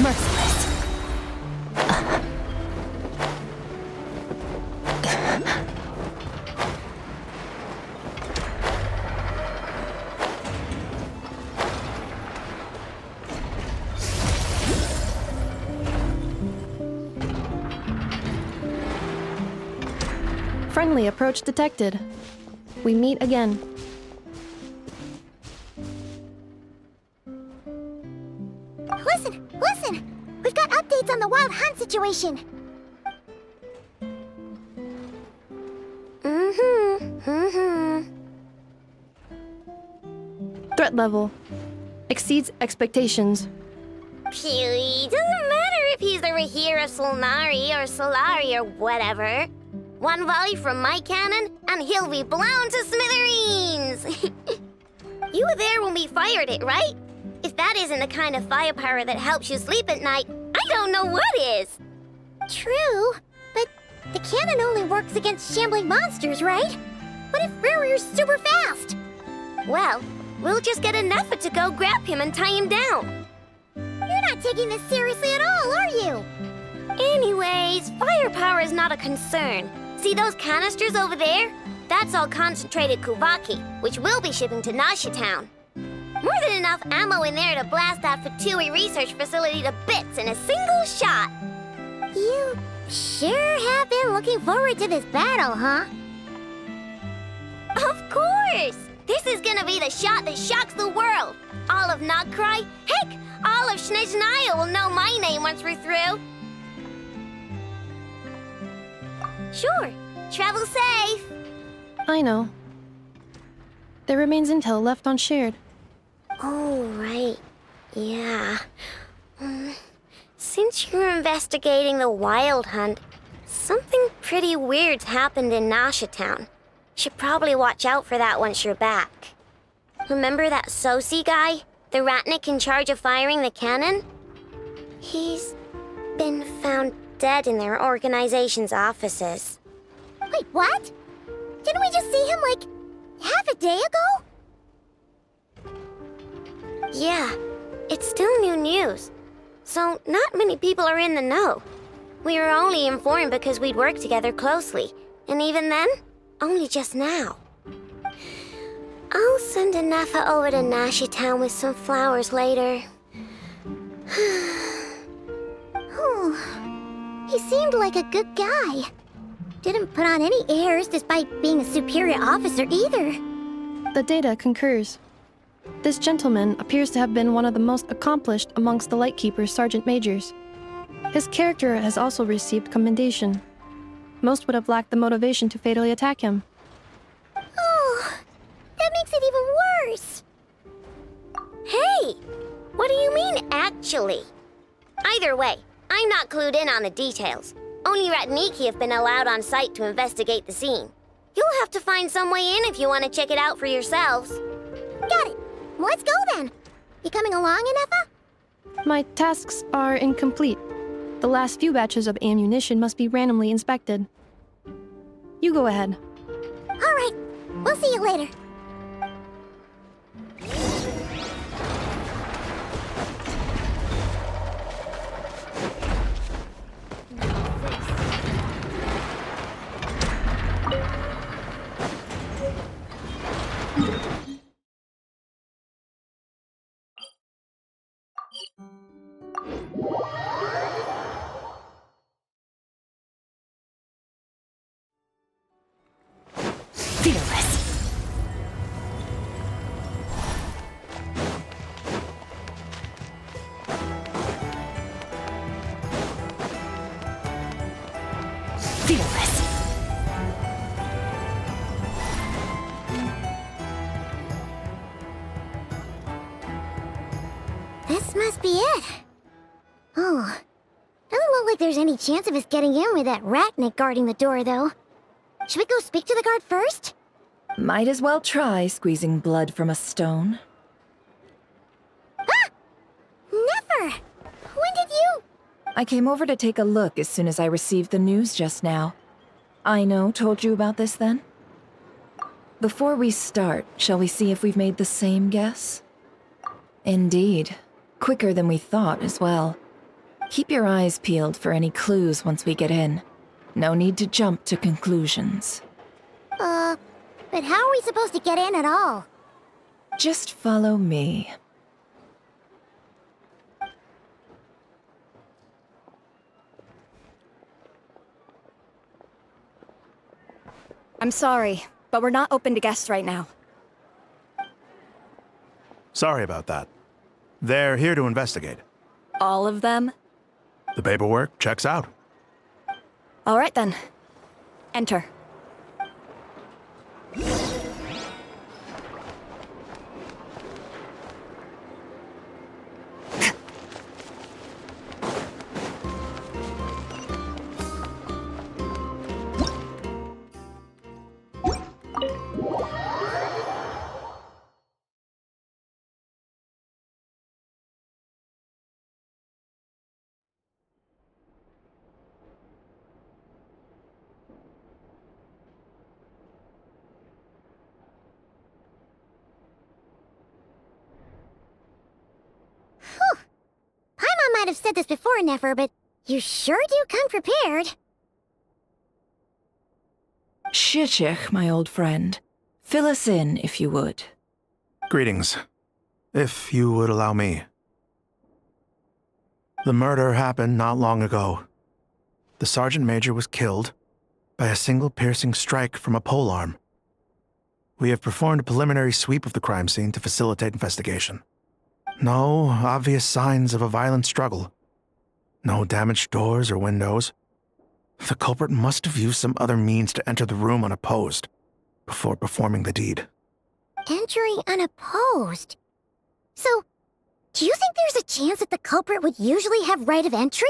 merciless. Friendly approach detected. We meet again. Listen! We've got updates on the wild hunt situation. Threat level exceeds expectations. Phew, doesn't matter if he's the Rahira Solnari or Solari or whatever. One volley from my cannon, and he'll be blown to smithereens! You were there when we fired it, right? If that isn't the kind of firepower that helps you sleep at night, I don't know what is! True, but the cannon only works against shambling monsters, right? What if Rarir's super fast? Well, we'll just get enough to go grab him and tie him down. You're not taking this seriously at all, are you? Anyways, firepower is not a concern. See those canisters over there? That's all concentrated Kuvaki, which we'll be shipping to Nasha Town. More than enough ammo in there to blast that Fatui research facility to bits in a single shot. You sure have been looking forward to this battle, huh? Of course! This is gonna be the shot that shocks the world. All of Nagkrai, heck, all of Snezhnaya will know my name once we're through. Sure. Travel safe. I know. There remains intel left unshared. Oh, right. Yeah. Since you're investigating the wild hunt, something pretty weird's happened in Nasha Town. Should probably watch out for that once you're back. Remember that Sosi guy? The Ratnik in charge of firing the cannon? He's been found dead in their organization's offices. Wait, what? Didn't we just see him, like, half a day ago? Yeah, it's still new news. So not many people are in the know. We were only informed because we'd worked together closely. And even then, only just now. I'll send Anafa over to Nasha Town with some flowers later. He seemed like a good guy. Didn't put on any airs despite being a superior officer either. The data concurs. This gentleman appears to have been one of the most accomplished amongst the Lightkeeper's Sergeant Majors. His character has also received commendation. Most would have lacked the motivation to fatally attack him. Oh, that makes it even worse. Hey, what do you mean, actually? Either way, I'm not clued in on the details. Only Ratniki have been allowed on site to investigate the scene. You'll have to find some way in if you want to check it out for yourselves. Got it. Let's go then. You coming along, Anefa? My tasks are incomplete. The last few batches of ammunition must be randomly inspected. You go ahead. All right. We'll see you later. Fearless. Fearless. This must be it. Oh, doesn't look like there's any chance of us getting in with that Ratnik guarding the door, though. Should we go speak to the guard first? Might as well try squeezing blood from a stone. Ah! Never! When did you... I came over to take a look as soon as I received the news just now. Aino told you about this then? Before we start, shall we see if we've made the same guess? Indeed. Quicker than we thought as well. Keep your eyes peeled for any clues once we get in. No need to jump to conclusions. But how are we supposed to get in at all? Just follow me. I'm sorry, but we're not open to guests right now. Sorry about that. They're here to investigate. All of them? The paperwork checks out. All right then. Enter. Paimon might have said this before, Nefer, but you sure do come prepared. Shishich, my old friend. Fill us in, if you would. Greetings. If you would allow me. The murder happened not long ago. The Sergeant Major was killed by a single piercing strike from a polearm. We have performed a preliminary sweep of the crime scene to facilitate investigation. No obvious signs of a violent struggle. No damaged doors or windows. The culprit must have used some other means to enter the room unopposed before performing the deed. Entering unopposed? So, do you think there's a chance that the culprit would usually have right of entry?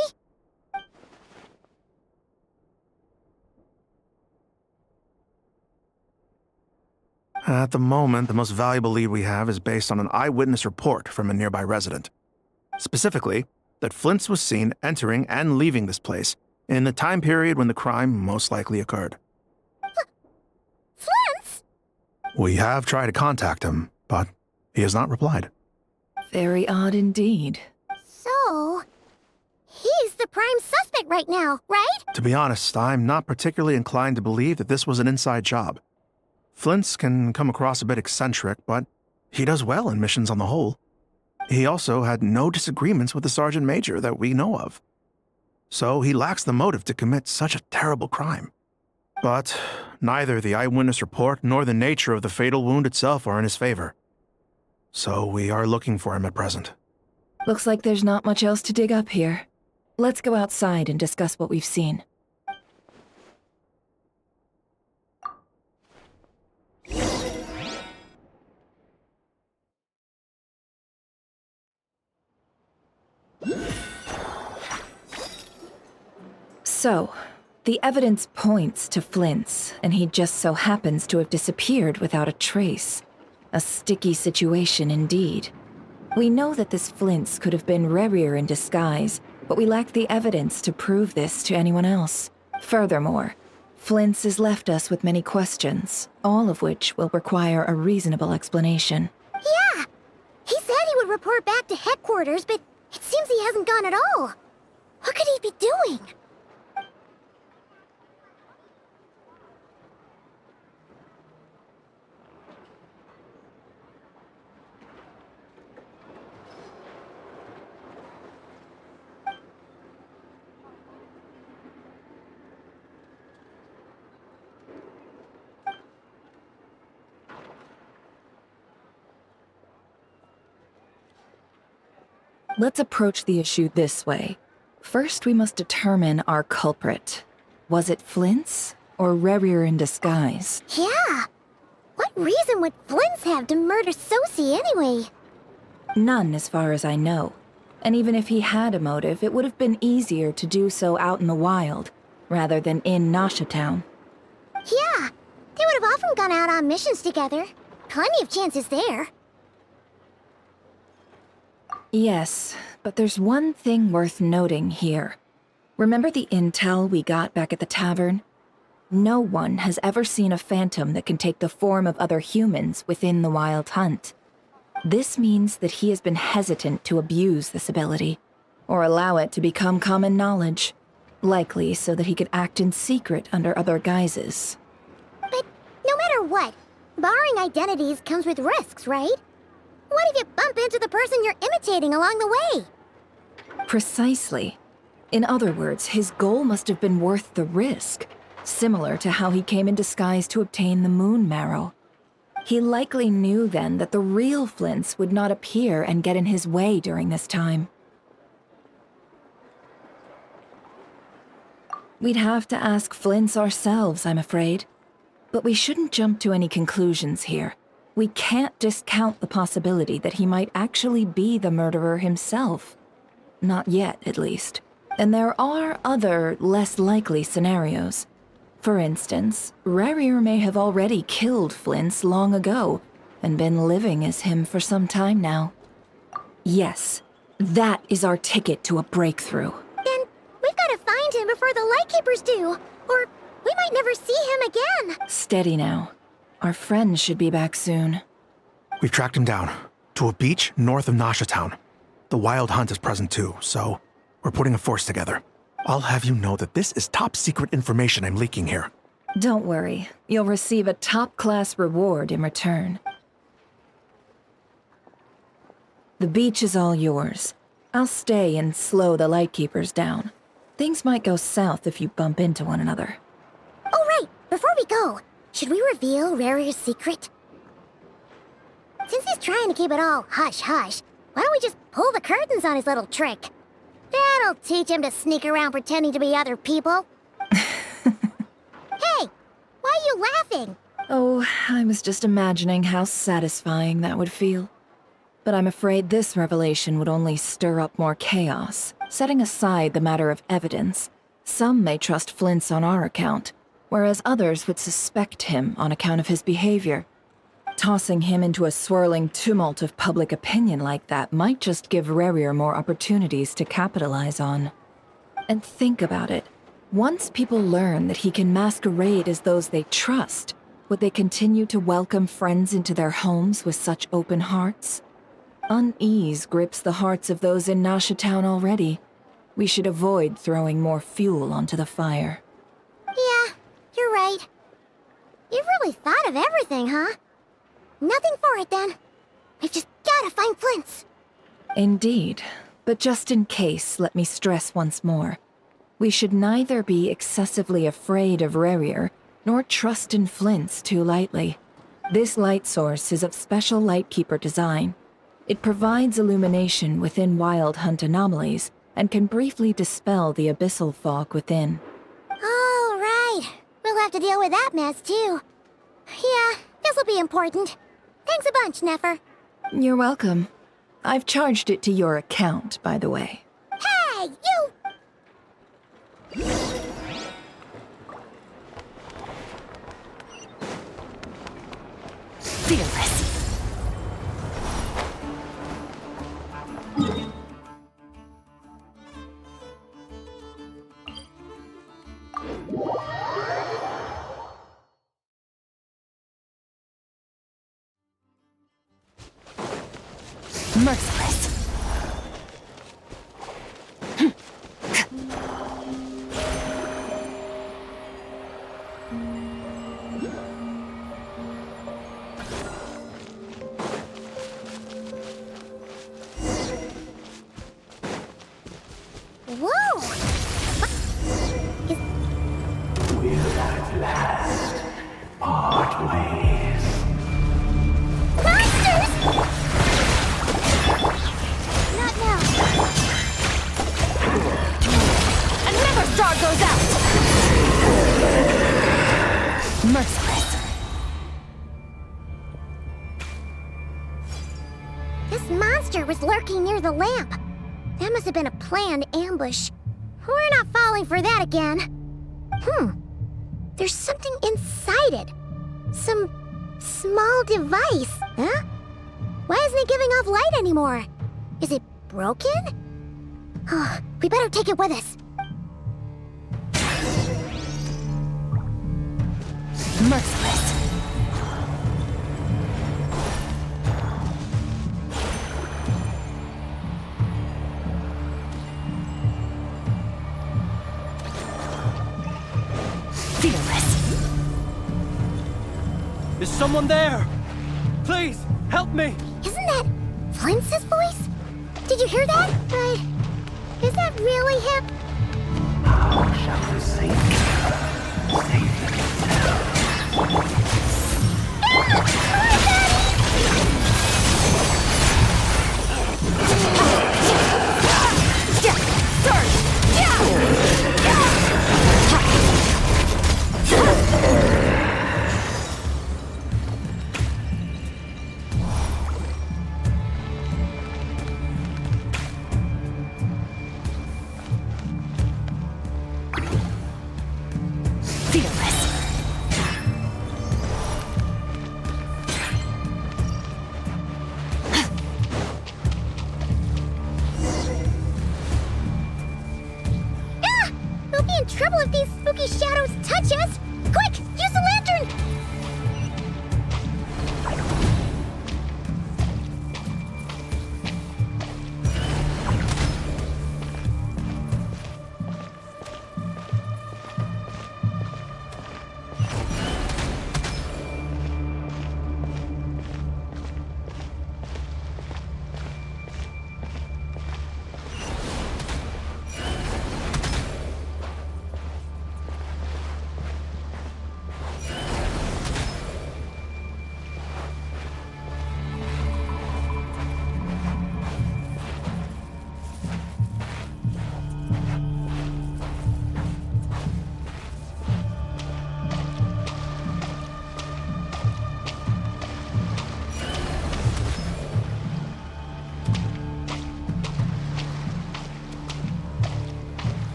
At the moment, the most valuable lead we have is based on an eyewitness report from a nearby resident. Specifically, that Flint's was seen entering and leaving this place in the time period when the crime most likely occurred. Flint's? We have tried to contact him, but he has not replied. Very odd indeed. So, he's the prime suspect right now, right? To be honest, I'm not particularly inclined to believe that this was an inside job. Flint's can come across a bit eccentric, but he does well in missions on the whole. He also had no disagreements with the Sergeant Major that we know of. So he lacks the motive to commit such a terrible crime. But neither the eyewitness report nor the nature of the fatal wound itself are in his favor. So we are looking for him at present. Looks like there's not much else to dig up here. Let's go outside and discuss what we've seen. So, the evidence points to Flint's, and he just so happens to have disappeared without a trace. A sticky situation indeed. We know that this Flint's could have been Rerir in disguise, but we lack the evidence to prove this to anyone else. Furthermore, Flint's has left us with many questions, all of which will require a reasonable explanation. Yeah! He said he would report back to headquarters, but it seems he hasn't gone at all. What could he be doing? Let's approach the issue this way. First, we must determine our culprit. Was it Flint's or Rerir in disguise? Yeah! What reason would Flint's have to murder Sosie anyway? None, as far as I know. And even if he had a motive, it would have been easier to do so out in the wild, rather than in Nasha Town. Yeah! They would have often gone out on missions together. Plenty of chances there. Yes, but there's one thing worth noting here. Remember the intel we got back at the tavern? No one has ever seen a phantom that can take the form of other humans within the Wild Hunt. This means that he has been hesitant to abuse this ability. or allow it to become common knowledge, likely so that he could act in secret under other guises. But no matter what, borrowing identities comes with risks, right? What if you bump into the person you're imitating along the way? Precisely. In other words, his goal must have been worth the risk, similar to how he came in disguise to obtain the moon marrow. He likely knew then that the real Flints would not appear and get in his way during this time. We'd have to ask Flints ourselves, I'm afraid. But we shouldn't jump to any conclusions here. We can't discount the possibility that he might actually be the murderer himself. Not yet, at least. And there are other, less likely scenarios. For instance, Rarier may have already killed Flints long ago, and been living as him for some time now. Yes, that is our ticket to a breakthrough. Then we've got to find him before the Lightkeepers do, or we might never see him again. Steady now. Our friend should be back soon. We've tracked him down to a beach north of Nasha Town. The Wild Hunt is present too, so we're putting a force together. I'll have you know that this is top secret information I'm leaking here. Don't worry, you'll receive a top-class reward in return. The beach is all yours. I'll stay and slow the Lightkeepers down. Things might go south if you bump into one another. Oh, right. Before we go, should we reveal Rarier's secret? Since he's trying to keep it all hush-hush, why don't we just pull the curtains on his little trick? That'll teach him to sneak around pretending to be other people. Hey, why are you laughing? Oh, I was just imagining how satisfying that would feel. But I'm afraid this revelation would only stir up more chaos. Setting aside the matter of evidence, some may trust Flint's on our account, whereas others would suspect him on account of his behavior. Tossing him into a swirling tumult of public opinion like that might just give Rarier more opportunities to capitalize on. And think about it. Once people learn that he can masquerade as those they trust, would they continue to welcome friends into their homes with such open hearts? Unease grips the hearts of those in Nasha Town already. We should avoid throwing more fuel onto the fire. Yeah, you're right. You've really thought of everything, huh? Nothing for it, then. We've just gotta find Flint's. Indeed. But just in case, let me stress once more. We should neither be excessively afraid of Rarier, nor trust in Flint's too lightly. This light source is of special Lightkeeper design. It provides illumination within Wild Hunt anomalies, and can briefly dispel the abyssal fog within. Oh, right. We'll have to deal with that mess, too. Yeah, this'll be important. Thanks a bunch, Nefer. You're welcome. I've charged it to your account, by the way. Hey, you! Fearless. Merciless. Whoa! Will at last part ways. Monsters! Not now. Another star goes out! Merciless. This monster was lurking near the lamp. That must have been a planned ambush. We're not falling for that again. There's something inside it. Some small device, huh? Why isn't it giving off light anymore? Is it broken? Oh, we better take it with us. Merciless. Is someone there? Please, help me! Isn't that Flince's voice? Did you hear that? But is that really him? How shall we save her? Save yourself. We'll be in trouble if these spooky shadows touch us! Quick, use the lantern!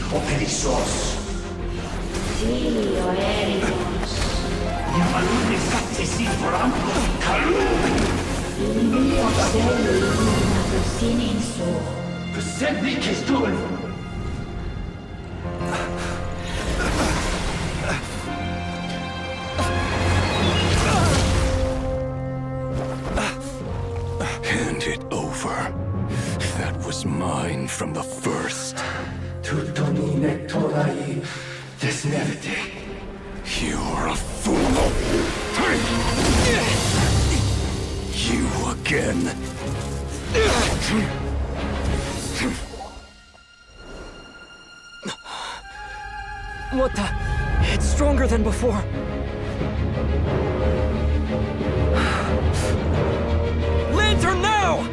Operissos. Silio eremos. Yamalun exactesit forampos calum. Ilio celi lumina sininso. Sendri kestul. Hand it over. That was mine from the first. Tutoni nectorai desnevite. You're a fool. You again. What the? It's stronger than before. Lantern now!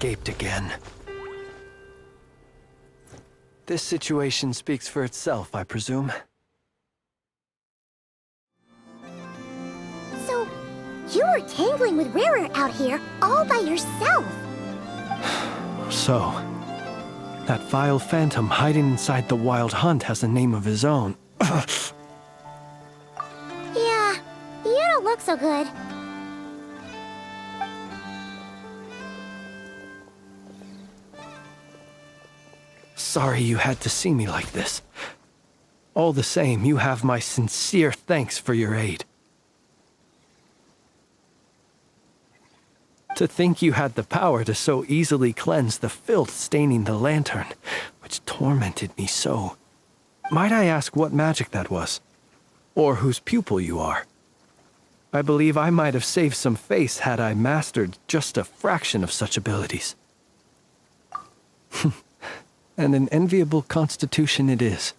escaped again. This situation speaks for itself, I presume. So, you were tangling with Rarer out here all by yourself. So, that vile phantom hiding inside the Wild Hunt has a name of his own. Yeah, you don't look so good. Sorry you had to see me like this. All the same, you have my sincere thanks for your aid. To think you had the power to so easily cleanse the filth staining the lantern, which tormented me so. Might I ask what magic that was? Or whose pupil you are? I believe I might have saved some face had I mastered just a fraction of such abilities. And an enviable constitution it is.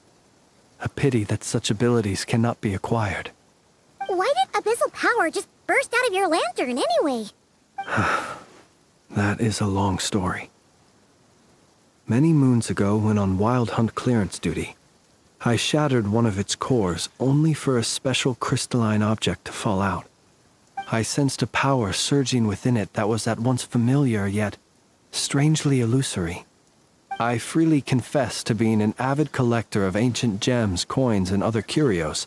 A pity that such abilities cannot be acquired. Why did abyssal power just burst out of your lantern anyway? That is a long story. Many moons ago, when on Wild Hunt clearance duty, I shattered one of its cores only for a special crystalline object to fall out. I sensed a power surging within it that was at once familiar yet strangely illusory. I freely confess to being an avid collector of ancient gems, coins, and other curios.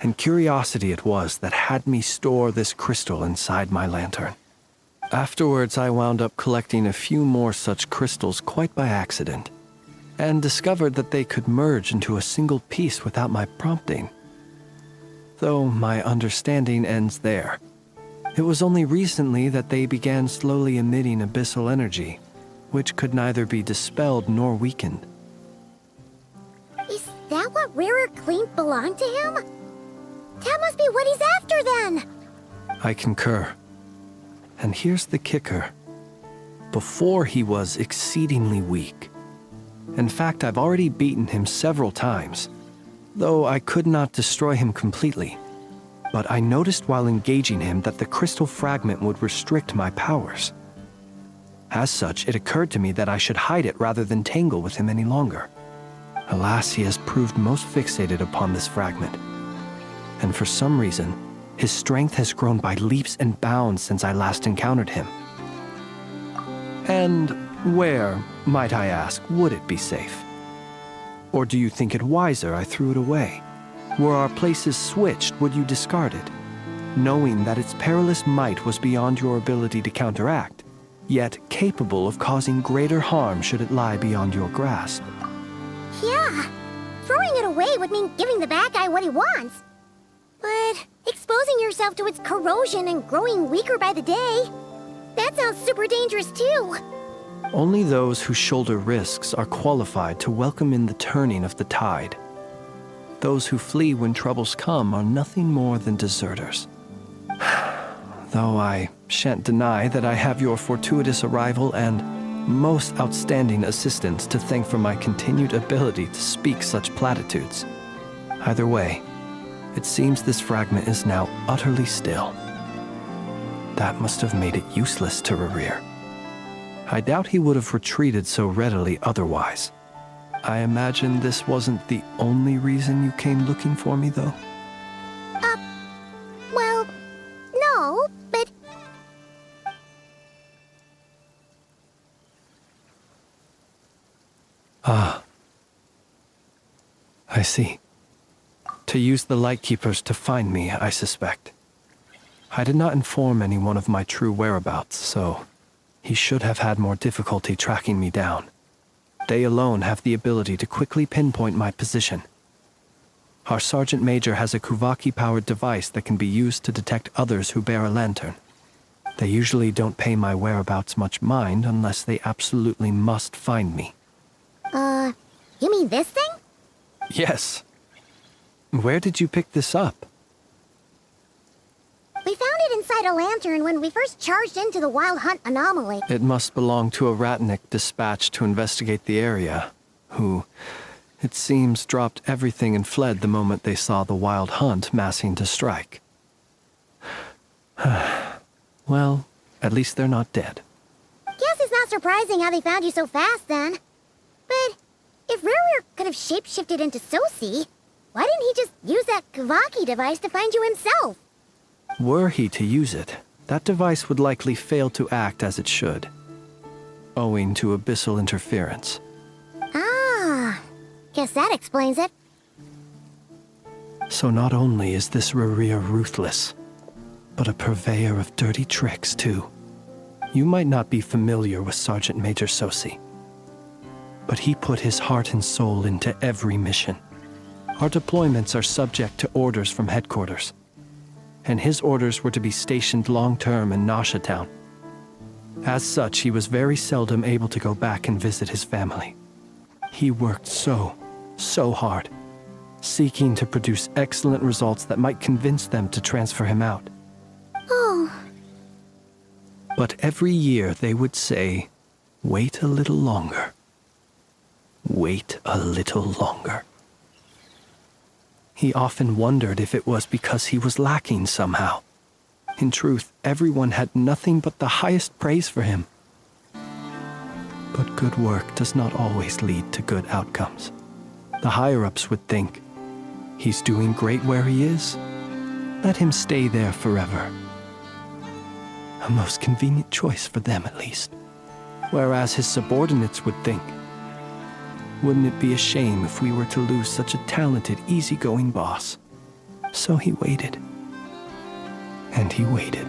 And curiosity it was that had me store this crystal inside my lantern. Afterwards, I wound up collecting a few more such crystals quite by accident, and discovered that they could merge into a single piece without my prompting. Though my understanding ends there. It was only recently that they began slowly emitting abyssal energy, which could neither be dispelled nor weakened. Is that what Rarer claimed belonged to him? That must be what he's after then! I concur. And here's the kicker. Before he was exceedingly weak. In fact, I've already beaten him several times, though I could not destroy him completely. But I noticed while engaging him that the crystal fragment would restrict my powers. As such, it occurred to me that I should hide it rather than tangle with him any longer. Alas, he has proved most fixated upon this fragment. And for some reason, his strength has grown by leaps and bounds since I last encountered him. And where, might I ask, would it be safe? Or do you think it wiser I threw it away? Were our places switched, would you discard it, knowing that its perilous might was beyond your ability to counteract, yet capable of causing greater harm should it lie beyond your grasp? Yeah, throwing it away would mean giving the bad guy what he wants. But exposing yourself to its corrosion and growing weaker by the day, that sounds super dangerous too. Only those who shoulder risks are qualified to welcome in the turning of the tide. Those who flee when troubles come are nothing more than deserters. Though I shan't deny that I have your fortuitous arrival and most outstanding assistance to thank for my continued ability to speak such platitudes. Either way, it seems this fragment is now utterly still. That must have made it useless to Rarir. I doubt he would have retreated so readily otherwise. I imagine this wasn't the only reason you came looking for me, though? Well, no, but... Ah. I see. To use the Lightkeepers to find me, I suspect. I did not inform anyone of my true whereabouts, so he should have had more difficulty tracking me down. They alone have the ability to quickly pinpoint my position. Our Sergeant Major has a Kuvaki-powered device that can be used to detect others who bear a lantern. They usually don't pay my whereabouts much mind unless they absolutely must find me. You mean this thing? Yes. Where did you pick this up? We found it inside a lantern when we first charged into the Wild Hunt anomaly. It must belong to a Ratnik dispatched to investigate the area, who, it seems, dropped everything and fled the moment they saw the Wild Hunt massing to strike. Well, at least they're not dead. Guess it's surprising how they found you so fast then. But if Rareware could have shapeshifted into Sosi, why didn't he just use that Kavaki device to find you himself? Were he to use it, that device would likely fail to act as it should, owing to abyssal interference. Ah, guess that explains it. So not only is this Rarir ruthless, but a purveyor of dirty tricks too. You might not be familiar with Sergeant Major Sosi, but he put his heart and soul into every mission. Our deployments are subject to orders from headquarters, and his orders were to be stationed long-term in Nasha Town. As such, he was very seldom able to go back and visit his family. He worked so hard, seeking to produce excellent results that might convince them to transfer him out. Oh. But every year they would say, "Wait a little longer. Wait a little longer." He often wondered if it was because he was lacking somehow. In truth, everyone had nothing but the highest praise for him. But good work does not always lead to good outcomes. The higher-ups would think, he's doing great where he is. Let him stay there forever. A most convenient choice for them, at least. Whereas his subordinates would think, wouldn't it be a shame if we were to lose such a talented, easygoing boss? So he waited. And he waited.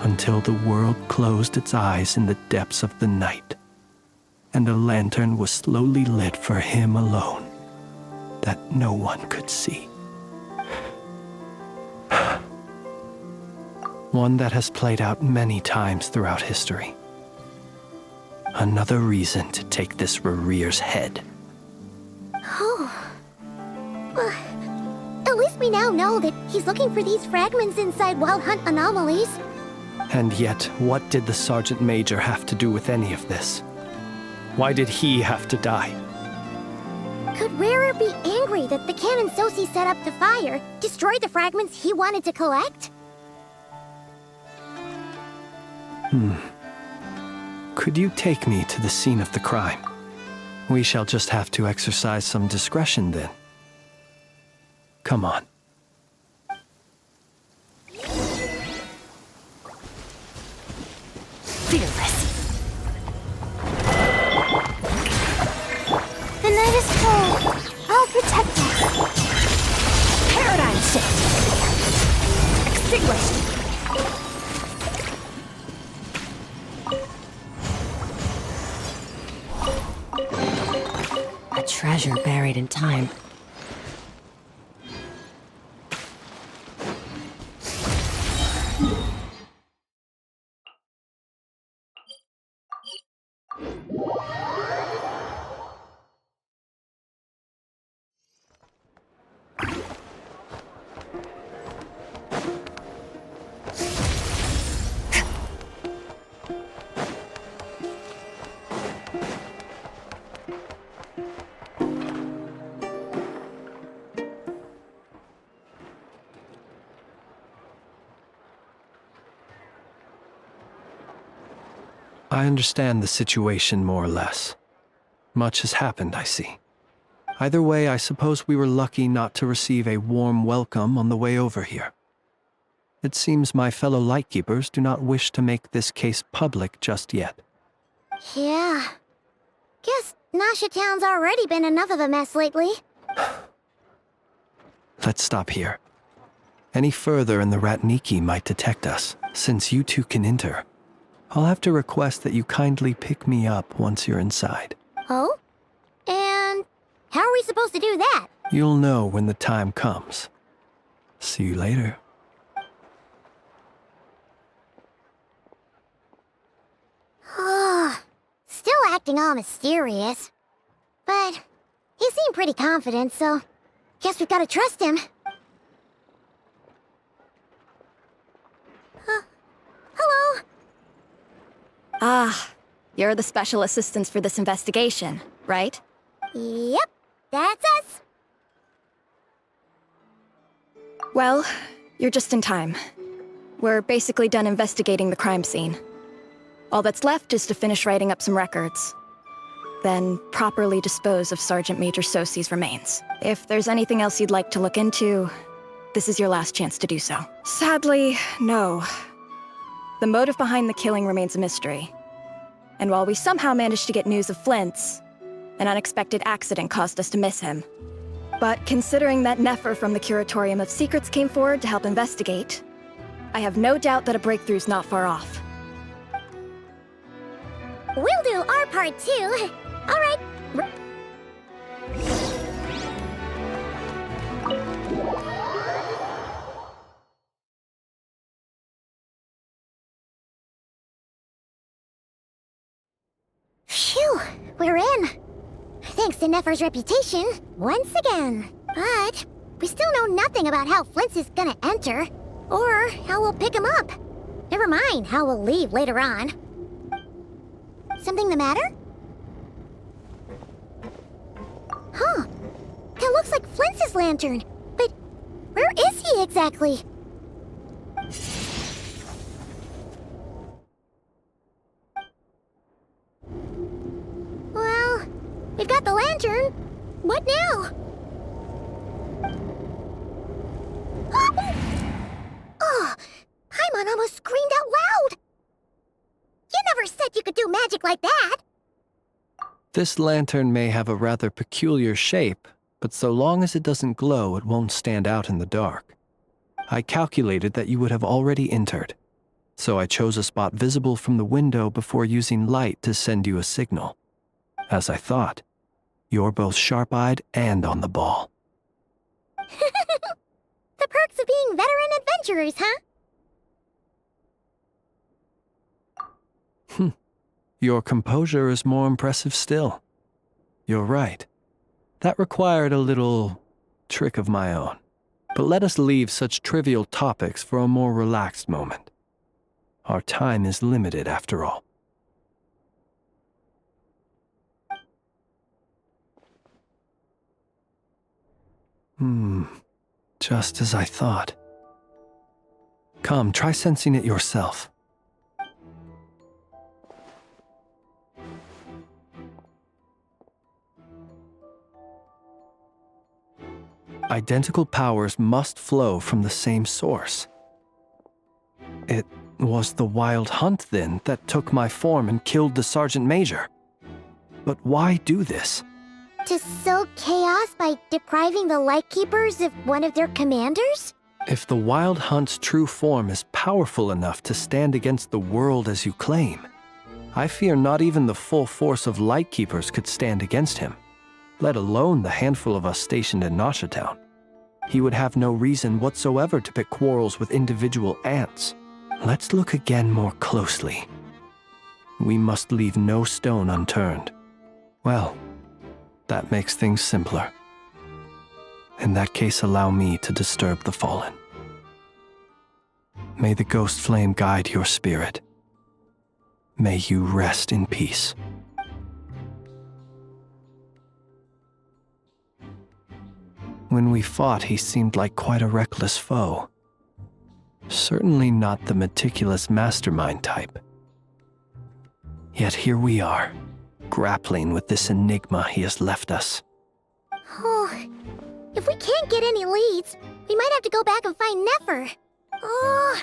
Until the world closed its eyes in the depths of the night, and a lantern was slowly lit for him alone, that no one could see. One that has played out many times throughout history. Another reason to take this Rarir's head. Oh. At least we now know that he's looking for these fragments inside Wild Hunt anomalies. And yet, what did the Sergeant Major have to do with any of this? Why did he have to die? Could Rarer be angry that the cannon Sosi set up to fire destroyed the fragments he wanted to collect? Could you take me to the scene of the crime? We shall just have to exercise some discretion then. Come on. Fearless. The night is cold. I'll protect us. Paradigm shift. Extinguished. A treasure buried in time. I understand the situation more or less. Much has happened, I see. Either way, I suppose we were lucky not to receive a warm welcome on the way over here. It seems my fellow Lightkeepers do not wish to make this case public just yet. Yeah. Guess Nasha Town's already been enough of a mess lately. Let's stop here. Any further and the Ratniki might detect us. Since you two can enter, I'll have to request that you kindly pick me up once you're inside. Oh? And how are we supposed to do that? You'll know when the time comes. See you later. Still acting all mysterious. But he seemed pretty confident, so guess we've got to trust him. Hello? Ah, you're the special assistants for this investigation, right? Yep, that's us. Well, you're just in time. We're basically done investigating the crime scene. All that's left is to finish writing up some records. Then properly dispose of Sergeant Major Sosie's remains. If there's anything else you'd like to look into, this is your last chance to do so. Sadly, no. The motive behind the killing remains a mystery. And while we somehow managed to get news of Flint's, an unexpected accident caused us to miss him. But considering that Nefer from the Curatorium of Secrets came forward to help investigate, I have no doubt that a breakthrough's not far off. We'll do our part too. All right. Phew, we're in. Thanks to Nefer's reputation, once again. But we still know nothing about how Flint's is gonna enter, or how we'll pick him up. Never mind how we'll leave later on. Something the matter? Huh. That looks like Flint's lantern. But where is he exactly? Well, we've got the lantern. What now? Oh, Paimon almost screamed out loud. You never said you could do magic like that! This lantern may have a rather peculiar shape, but so long as it doesn't glow, it won't stand out in the dark. I calculated that you would have already entered, so I chose a spot visible from the window before using light to send you a signal. As I thought, you're both sharp-eyed and on the ball. The perks of being veteran adventurers, huh? Your composure is more impressive still. You're right. That required a little trick of my own. But let us leave such trivial topics for a more relaxed moment. Our time is limited after all. Just as I thought. Come, try sensing it yourself. Identical powers must flow from the same source. It was the Wild Hunt, then, that took my form and killed the Sergeant Major. But why do this? To sow chaos by depriving the Lightkeepers of one of their commanders? If the Wild Hunt's true form is powerful enough to stand against the world as you claim, I fear not even the full force of Lightkeepers could stand against him, let alone the handful of us stationed in Noshatown. He would have no reason whatsoever to pick quarrels with individual ants. Let's look again more closely. We must leave no stone unturned. Well, that makes things simpler. In that case, allow me to disturb the fallen. May the ghost flame guide your spirit. May you rest in peace. When we fought, he seemed like quite a reckless foe. Certainly not the meticulous mastermind type. Yet here we are, grappling with this enigma he has left us. Oh, if we can't get any leads, we might have to go back and find Nefer. Oh,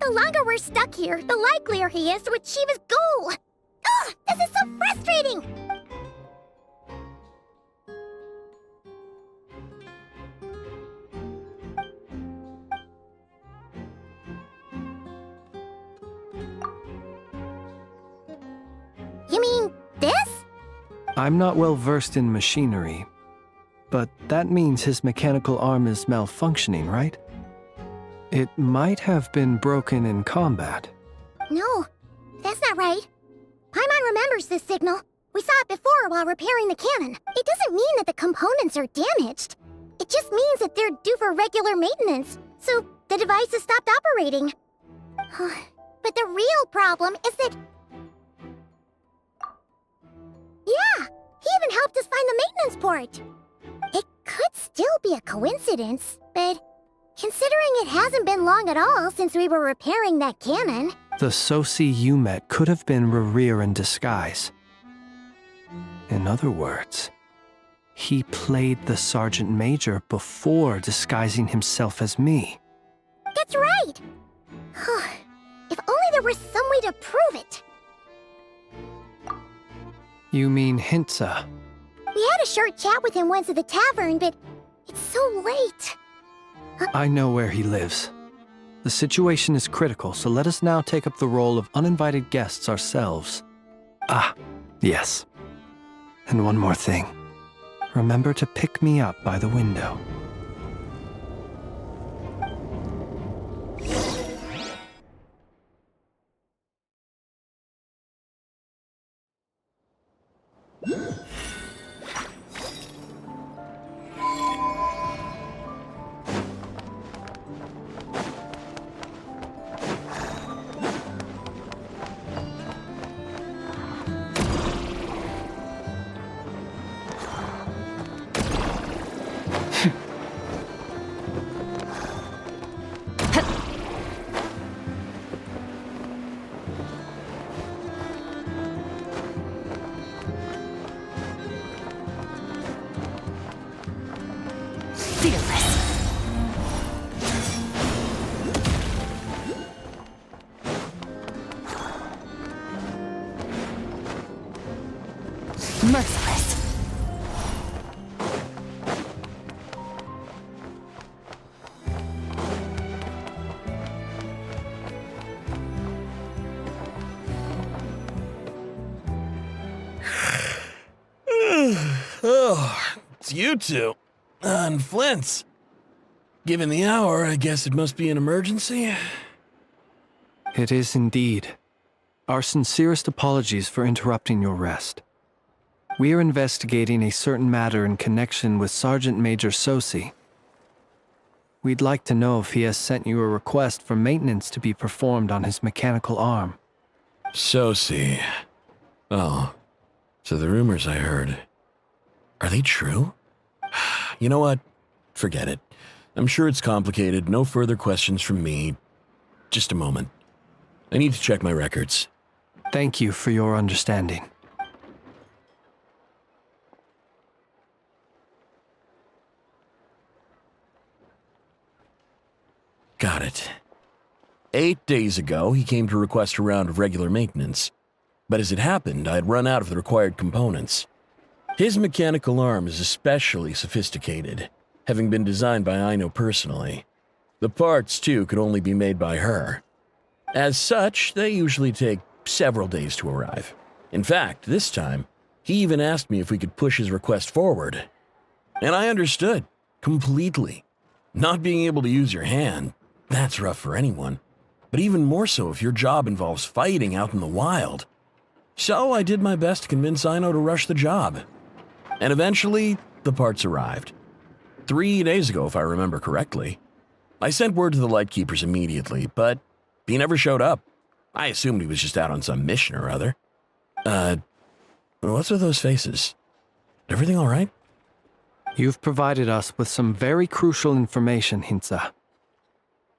the longer we're stuck here, the likelier he is to achieve his goal. Ugh, this is so frustrating! You mean this? I'm not well versed in machinery, but that means his mechanical arm is malfunctioning, right? It might have been broken in combat. No, that's not right. Paimon remembers this signal. We saw it before while repairing the cannon. It doesn't mean that the components are damaged. It just means that they're due for regular maintenance, so the device has stopped operating. But the real problem is that... Yeah, he even helped us find the maintenance port. It could still be a coincidence, but considering it hasn't been long at all since we were repairing that cannon, The Sosi you met could have been Rerir in disguise. In other words, he played the Sergeant Major before disguising himself as me. That's right! If only there were some way to prove it. You mean Hintsa? We had a short chat with him once at the tavern, but it's so late. I know where he lives. The situation is critical, so let us now take up the role of uninvited guests ourselves. Ah, yes. And one more thing. Remember to pick me up by the window. Merciless. Oh, it's you two. And Flint's. Given the hour, I guess it must be an emergency. It is indeed. Our sincerest apologies for interrupting your rest. We are investigating a certain matter in connection with Sergeant Major Sosi. We'd like to know if he has sent you a request for maintenance to be performed on his mechanical arm. Sosi. Oh, so the rumors I heard, are they true? You know what? Forget it. I'm sure it's complicated. No further questions from me. Just a moment. I need to check my records. Thank you for your understanding. Got it. 8 days ago, he came to request a round of regular maintenance. But as it happened, I had run out of the required components. His mechanical arm is especially sophisticated, having been designed by Aino personally. The parts, too, could only be made by her. As such, they usually take several days to arrive. In fact, this time, he even asked me if we could push his request forward. And I understood, completely. Not being able to use your hand, that's rough for anyone. But even more so if your job involves fighting out in the wild. So I did my best to convince Aino to rush the job. And eventually, the parts arrived. 3 days ago, if I remember correctly. I sent word to the Lightkeepers immediately, but he never showed up. I assumed he was just out on some mission or other. What's with those faces? Everything all right? You've provided us with some very crucial information, Hintsa.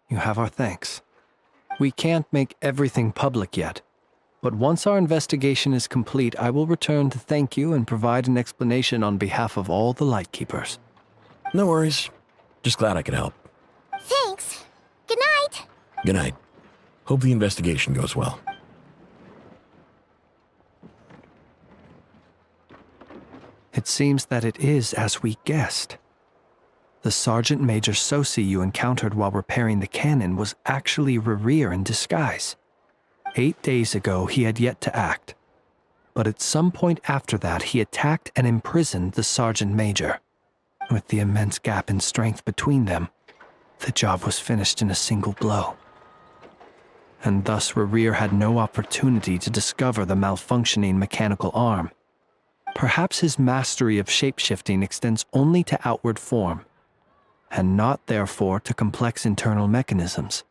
You have our thanks. We can't make everything public yet, but once our investigation is complete, I will return to thank you and provide an explanation on behalf of all the Lightkeepers. No worries. Just glad I could help. Thanks. Good night. Good night. Hope the investigation goes well. It seems that it is as we guessed. The Sergeant Major Sosi you encountered while repairing the cannon was actually Rerir in disguise. 8 days ago, he had yet to act. But at some point after that, he attacked and imprisoned the Sergeant Major. With the immense gap in strength between them, the job was finished in a single blow. And thus Rerir had no opportunity to discover the malfunctioning mechanical arm. Perhaps his mastery of shapeshifting extends only to outward form, and not therefore to complex internal mechanisms.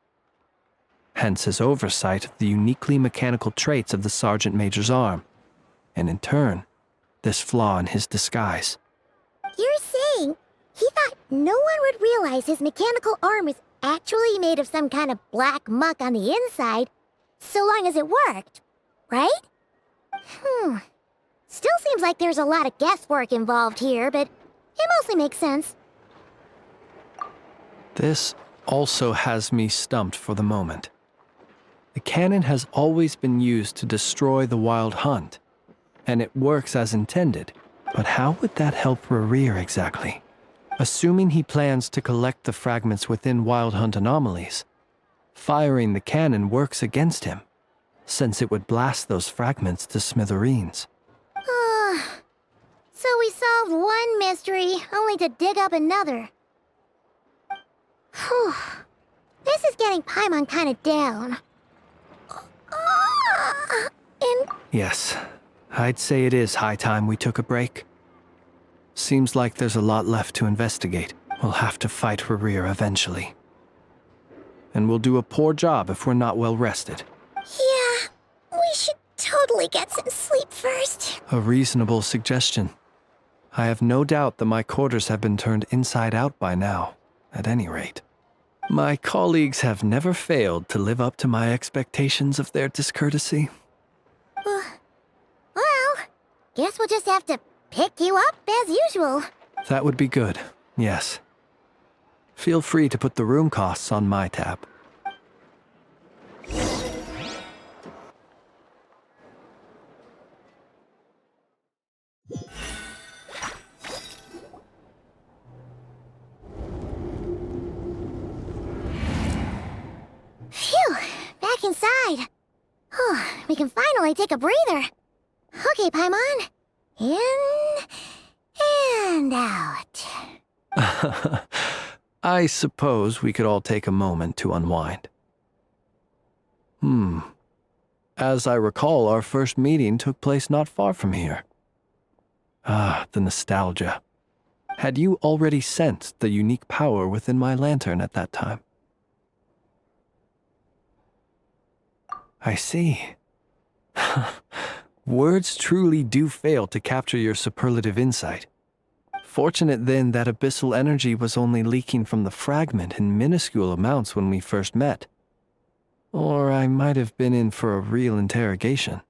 Hence his oversight of the uniquely mechanical traits of the Sergeant Major's arm, and in turn, this flaw in his disguise. You're saying he thought no one would realize his mechanical arm is actually made of some kind of black muck on the inside, So long as it worked, right? Still seems like there's a lot of guesswork involved here, but it mostly makes sense. This also has me stumped for the moment. The cannon has always been used to destroy the Wild Hunt, and it works as intended. But how would that help Rerir exactly? Assuming he plans to collect the fragments within Wild Hunt anomalies, firing the cannon works against him, since it would blast those fragments to smithereens. So we solved one mystery, only to dig up another. Whew. This is getting Paimon kind of down. And Yes, I'd say it is high time we took a break. Seems like there's a lot left to investigate. We'll have to fight Rerir eventually. And we'll do a poor job if we're not well rested. yeah, we should totally get some sleep first. A reasonable suggestion. I have no doubt that my quarters have been turned inside out by now, at any rate. My colleagues have never failed to live up to my expectations of their discourtesy. Well, guess we'll just have to pick you up as usual. That would be good, yes. Feel free to put the room costs on my tab. Phew, back inside. We can finally take a breather. Okay, Paimon. In and out. I suppose we could all take a moment to unwind. As I recall, our first meeting took place not far from here. Ah, the nostalgia. Had you already sensed the unique power within my lantern at that time? I see. Words truly do fail to capture your superlative insight. Fortunate then that abyssal energy was only leaking from the fragment in minuscule amounts when we first met. Or I might have been in for a real interrogation.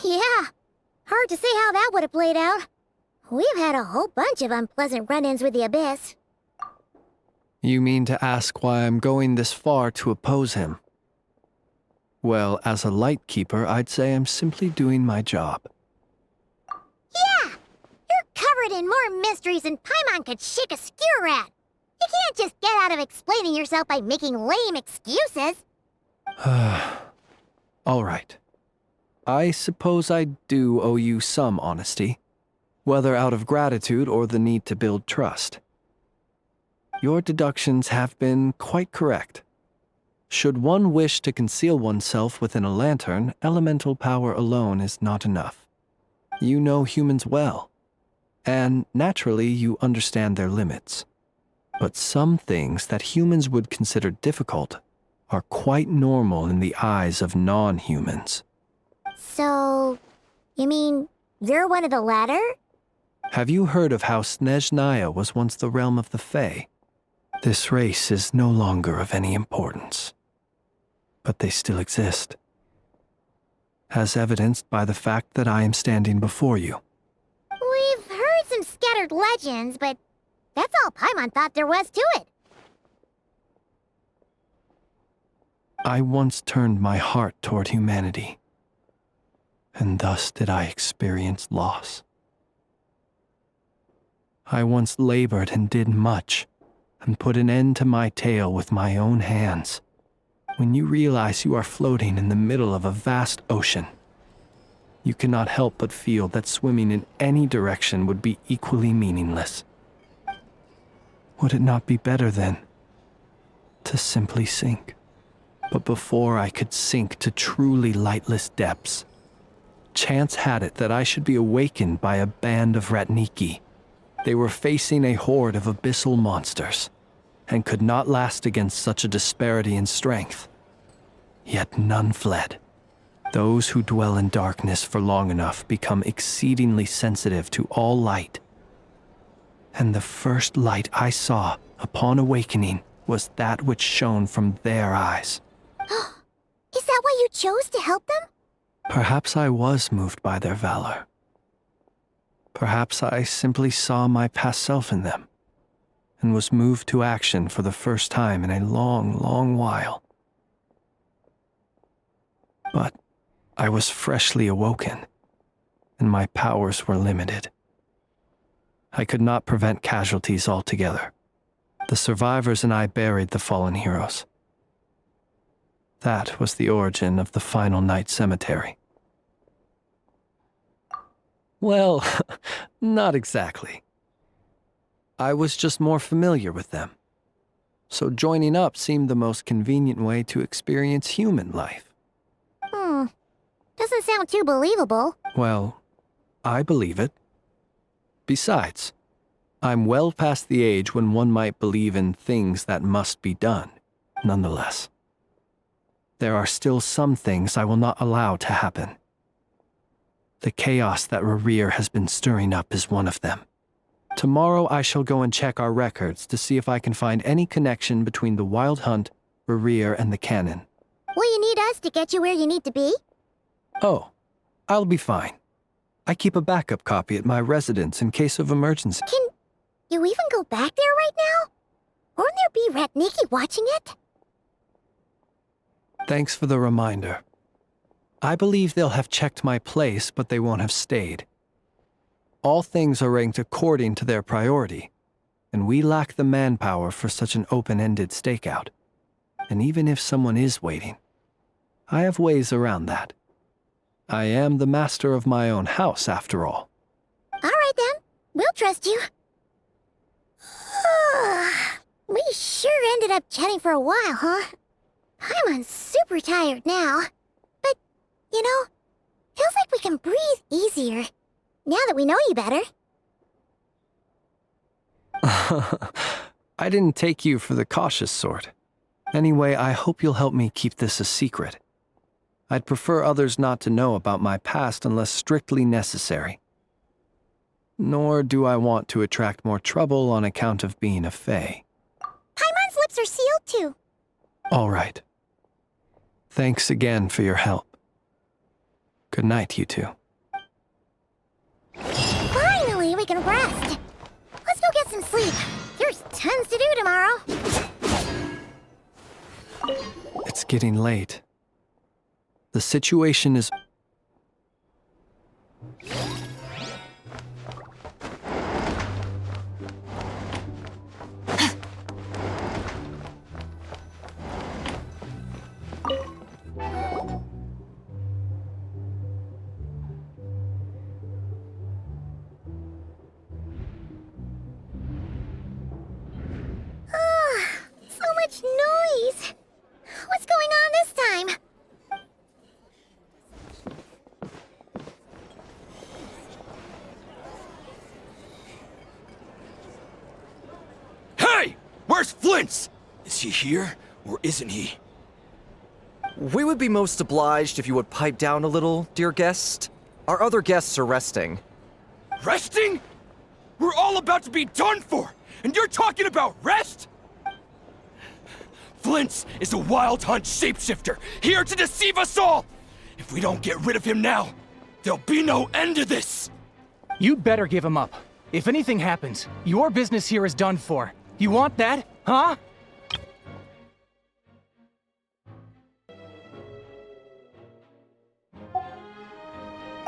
Yeah, hard to say how that would have played out. We've had a whole bunch of unpleasant run-ins with the Abyss. You mean to ask why I'm going this far to oppose him? Well, as a light keeper, I'd say I'm simply doing my job. Yeah! You're covered in more mysteries than Paimon could shake a skewer at. You can't just get out of explaining yourself by making lame excuses. All right. I suppose I do owe you some honesty, whether out of gratitude or the need to build trust. Your deductions have been quite correct. Should one wish to conceal oneself within a lantern, elemental power alone is not enough. You know humans well, and naturally you understand their limits. But some things that humans would consider difficult are quite normal in the eyes of non-humans. So, you mean you're one of the latter? Have you heard of how Snezhnaya was once the realm of the Fae? This race is no longer of any importance, but they still exist, as evidenced by the fact that I am standing before you. We've heard some scattered legends, but that's all Paimon thought there was to it. I once turned my heart toward humanity, and thus did I experience loss. I once labored and did much, and put an end to my tale with my own hands. When you realize you are floating in the middle of a vast ocean, you cannot help but feel that swimming in any direction would be equally meaningless. Would it not be better, then, to simply sink? But before I could sink to truly lightless depths, chance had it that I should be awakened by a band of Ratniki. They were facing a horde of abyssal monsters, and could not last against such a disparity in strength. Yet none fled. Those who dwell in darkness for long enough become exceedingly sensitive to all light. And the first light I saw upon awakening was that which shone from their eyes. Is that why you chose chose to help them? Perhaps I was moved by their valor. Perhaps I simply saw my past self in them, and was moved to action for the first time in a long, long while. But I was freshly awoken, and my powers were limited. I could not prevent casualties altogether. The survivors and I buried the fallen heroes. That was the origin of the Final Night Cemetery. Well, not exactly. I was just more familiar with them. So joining up seemed the most convenient way to experience human life. Doesn't sound too believable. Well, I believe it. Besides, I'm well past the age when one might believe in things that must be done, nonetheless. There are still some things I will not allow to happen. The chaos that Rerir has been stirring up is one of them. Tomorrow I shall go and check our records to see if I can find any connection between the Wild Hunt, Rerir, and the Cannon. Will you need us to get you where you need to be? Oh, I'll be fine. I keep a backup copy at my residence in case of emergency. Can you even go back there right now? Won't there be Ratniki watching it? Thanks for the reminder. I believe they'll have checked my place, but they won't have stayed. All things are ranked according to their priority, and we lack the manpower for such an open-ended stakeout. And even if someone is waiting, I have ways around that. I am the master of my own house, after all. All right then, we'll trust you. We sure ended up chatting for a while, huh? I'm super tired now. But, you know, feels like we can breathe easier, now that we know you better. I didn't take you for the cautious sort. Anyway, I hope you'll help me keep this a secret. I'd prefer others not to know about my past unless strictly necessary. Nor do I want to attract more trouble on account of being a fae. Paimon's lips are sealed too. All right. Thanks again for your help. Good night, you two. Finally, we can rest. Let's go get some sleep. There's tons to do tomorrow. It's getting late. The situation is... So much noise. What's going on this time? Hey! Where's Flint's? Is he here, or isn't he? We would be most obliged if you would pipe down a little, dear guest. Our other guests are resting. Resting? We're all about to be done for, and you're talking about rest? Flint's is a Wild Hunt shapeshifter, here to deceive us all! If we don't get rid of him now, there'll be no end to this! You'd better give him up. If anything happens, your business here is done for. You want that, huh?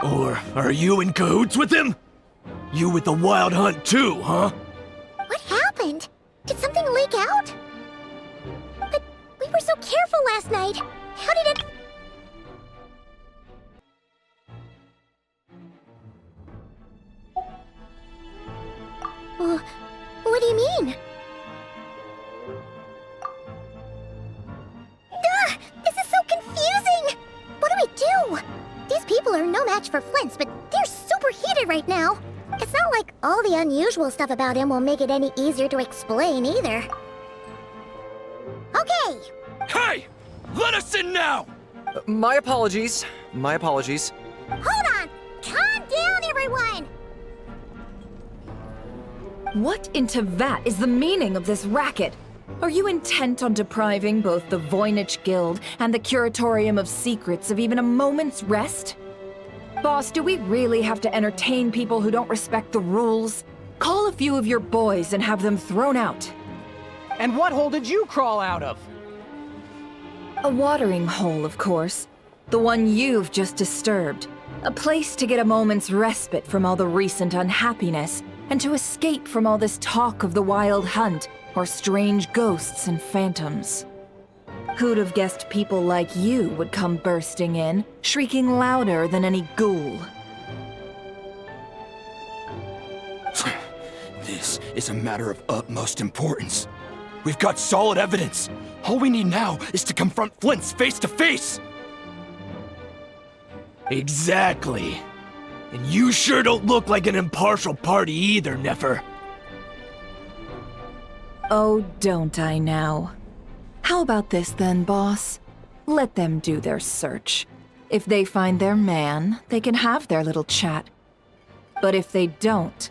Or are you in cahoots with him? You with the Wild Hunt too, huh? What happened? Did something leak out? But we were so careful last night. How did it... What do you mean? This is so confusing! What do we do? These people are no match for Flint's, but they're super heated right now. It's not like all the unusual stuff about him will make it any easier to explain either. Okay! Hey! Let us in now! My apologies. My apologies. Hold on! Calm down, everyone! What in Tevat is the meaning of this racket? Are you intent on depriving both the Voynich Guild and the Curatorium of Secrets of even a moment's rest? Boss, do we really have to entertain people who don't respect the rules? Call a few of your boys and have them thrown out. And what hole did you crawl out of? A watering hole, of course. The one you've just disturbed. A place to get a moment's respite from all the recent unhappiness, and to escape from all this talk of the Wild Hunt, or strange ghosts and phantoms. Who'd have guessed people like you would come bursting in, shrieking louder than any ghoul? This is a matter of utmost importance. We've got solid evidence. All we need now is to confront Flint's face to face. Exactly. And you sure don't look like an impartial party either, Nefer. Oh, don't I now? How about this then, boss? Let them do their search. If they find their man, they can have their little chat. But if they don't,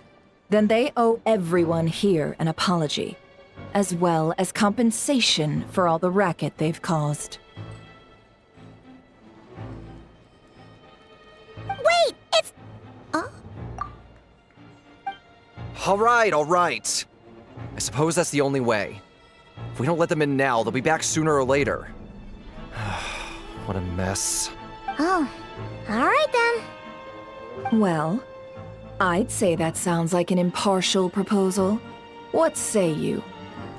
then they owe everyone here an apology, as well as compensation for all the racket they've caused. Wait, it's... Oh? All right. I suppose that's the only way. If we don't let them in now, they'll be back sooner or later. What a mess. Oh, alright then. Well, I'd say that sounds like an impartial proposal. What say you?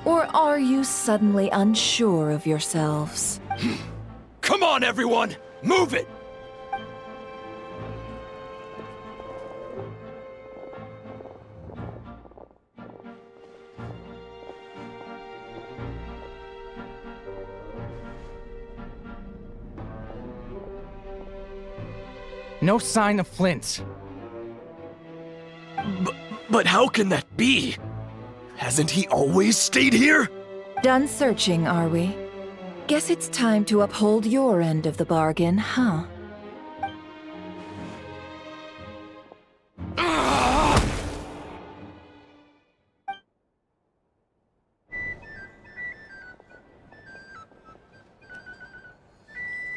Or are you suddenly unsure of yourselves? Come on, everyone! Move it! No sign of Flint's. But how can that be? Hasn't he always stayed here? Done searching, are we? Guess it's time to uphold your end of the bargain, huh?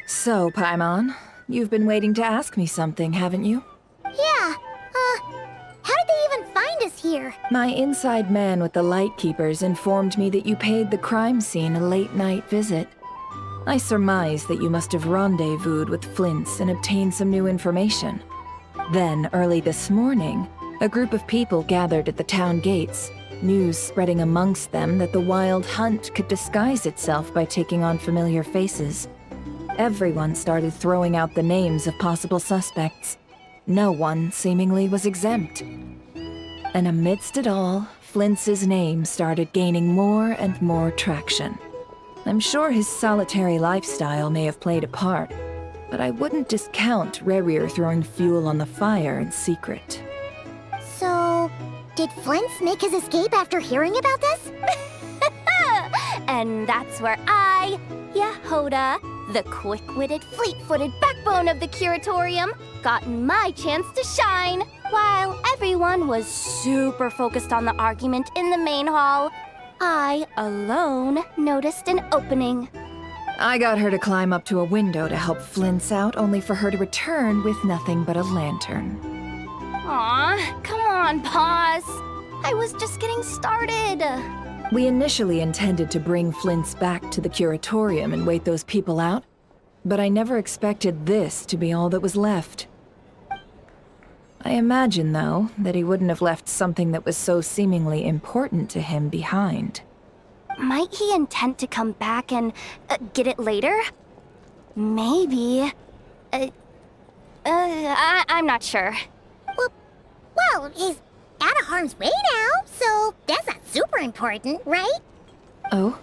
So, Paimon, you've been waiting to ask me something, haven't you? Yeah, how did they even find us here? My inside man with the Lightkeepers informed me that you paid the crime scene a late-night visit. I surmise that you must have rendezvoused with Flint's and obtained some new information. Then, early this morning, a group of people gathered at the town gates, news spreading amongst them that the Wild Hunt could disguise itself by taking on familiar faces. Everyone started throwing out the names of possible suspects. No one, seemingly, was exempt. And amidst it all, Flint's name started gaining more and more traction. I'm sure his solitary lifestyle may have played a part, but I wouldn't discount Rerir throwing fuel on the fire in secret. So, did Flint's make his escape after hearing about this? And that's where I, Yehoda, the quick-witted, fleet-footed backbone of the Curatorium, got my chance to shine. While everyone was super focused on the argument in the main hall, I, alone, noticed an opening. I got her to climb up to a window to help Flint's out, only for her to return with nothing but a lantern. Aw, come on, Paws. I was just getting started. We initially intended to bring Flint's back to the Curatorium and wait those people out, but I never expected this to be all that was left. I imagine, though, that he wouldn't have left something that was so seemingly important to him behind. Might he intend to come back and get it later? Maybe. I'm not sure. Well, he's out of harm's way now, so that's not super important, right? Oh?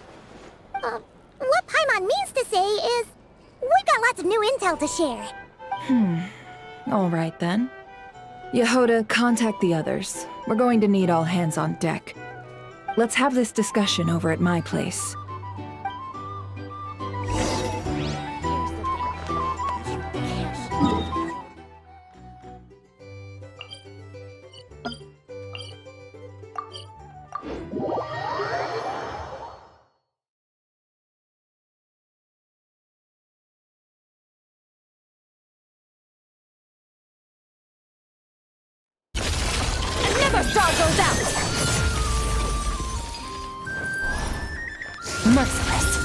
What Paimon means to say is, we've got lots of new intel to share. All right then. Yehoda, contact the others. We're going to need all hands on deck. Let's have this discussion over at my place. Merciless.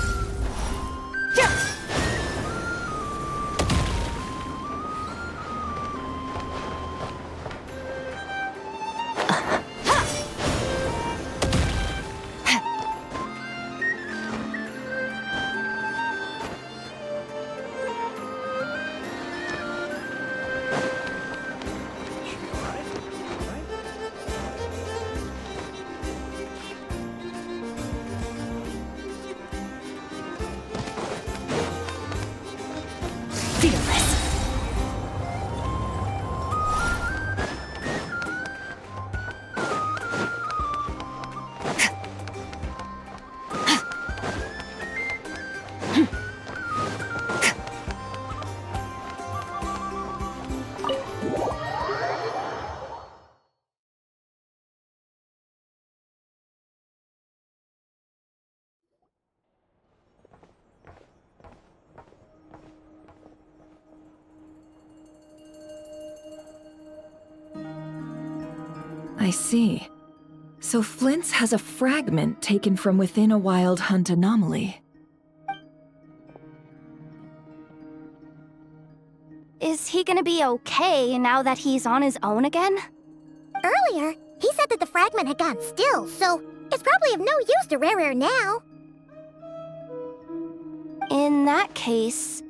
Fearless. I see. So Flint's has a fragment taken from within a wild hunt anomaly. Is he gonna be okay now that he's on his own again? Earlier, he said that the fragment had gone still, so it's probably of no use to Rare now. In that case,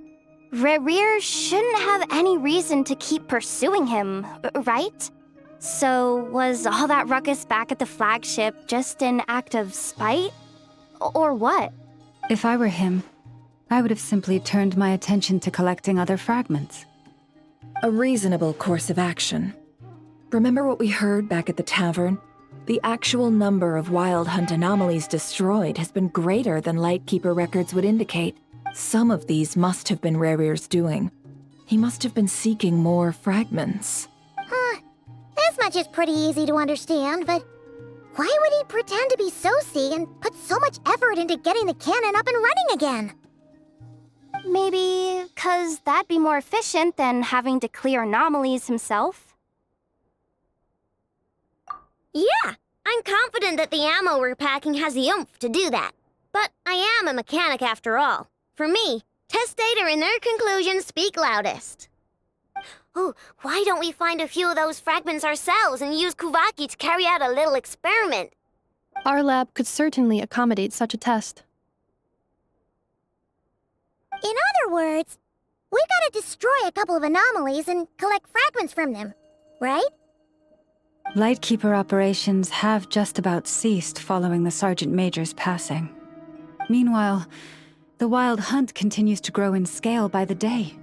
Rare shouldn't have any reason to keep pursuing him, right? So, was all that ruckus back at the flagship just an act of spite? Or what? If I were him, I would have simply turned my attention to collecting other fragments. A reasonable course of action. Remember what we heard back at the tavern? The actual number of wild hunt anomalies destroyed has been greater than Lightkeeper records would indicate. Some of these must have been Rare's doing. He must have been seeking more fragments. This much is pretty easy to understand, but why would he pretend to be Soci and put so much effort into getting the cannon up and running again? Maybe 'cause that'd be more efficient than having to clear anomalies himself? Yeah, I'm confident that the ammo we're packing has the oomph to do that. But I am a mechanic after all. For me, test data and their conclusions speak loudest. Oh, why don't we find a few of those fragments ourselves and use Kuvaki to carry out a little experiment? Our lab could certainly accommodate such a test. In other words, we gotta destroy a couple of anomalies and collect fragments from them, right? Lightkeeper operations have just about ceased following the Sergeant Major's passing. Meanwhile, the Wild Hunt continues to grow in scale by the day.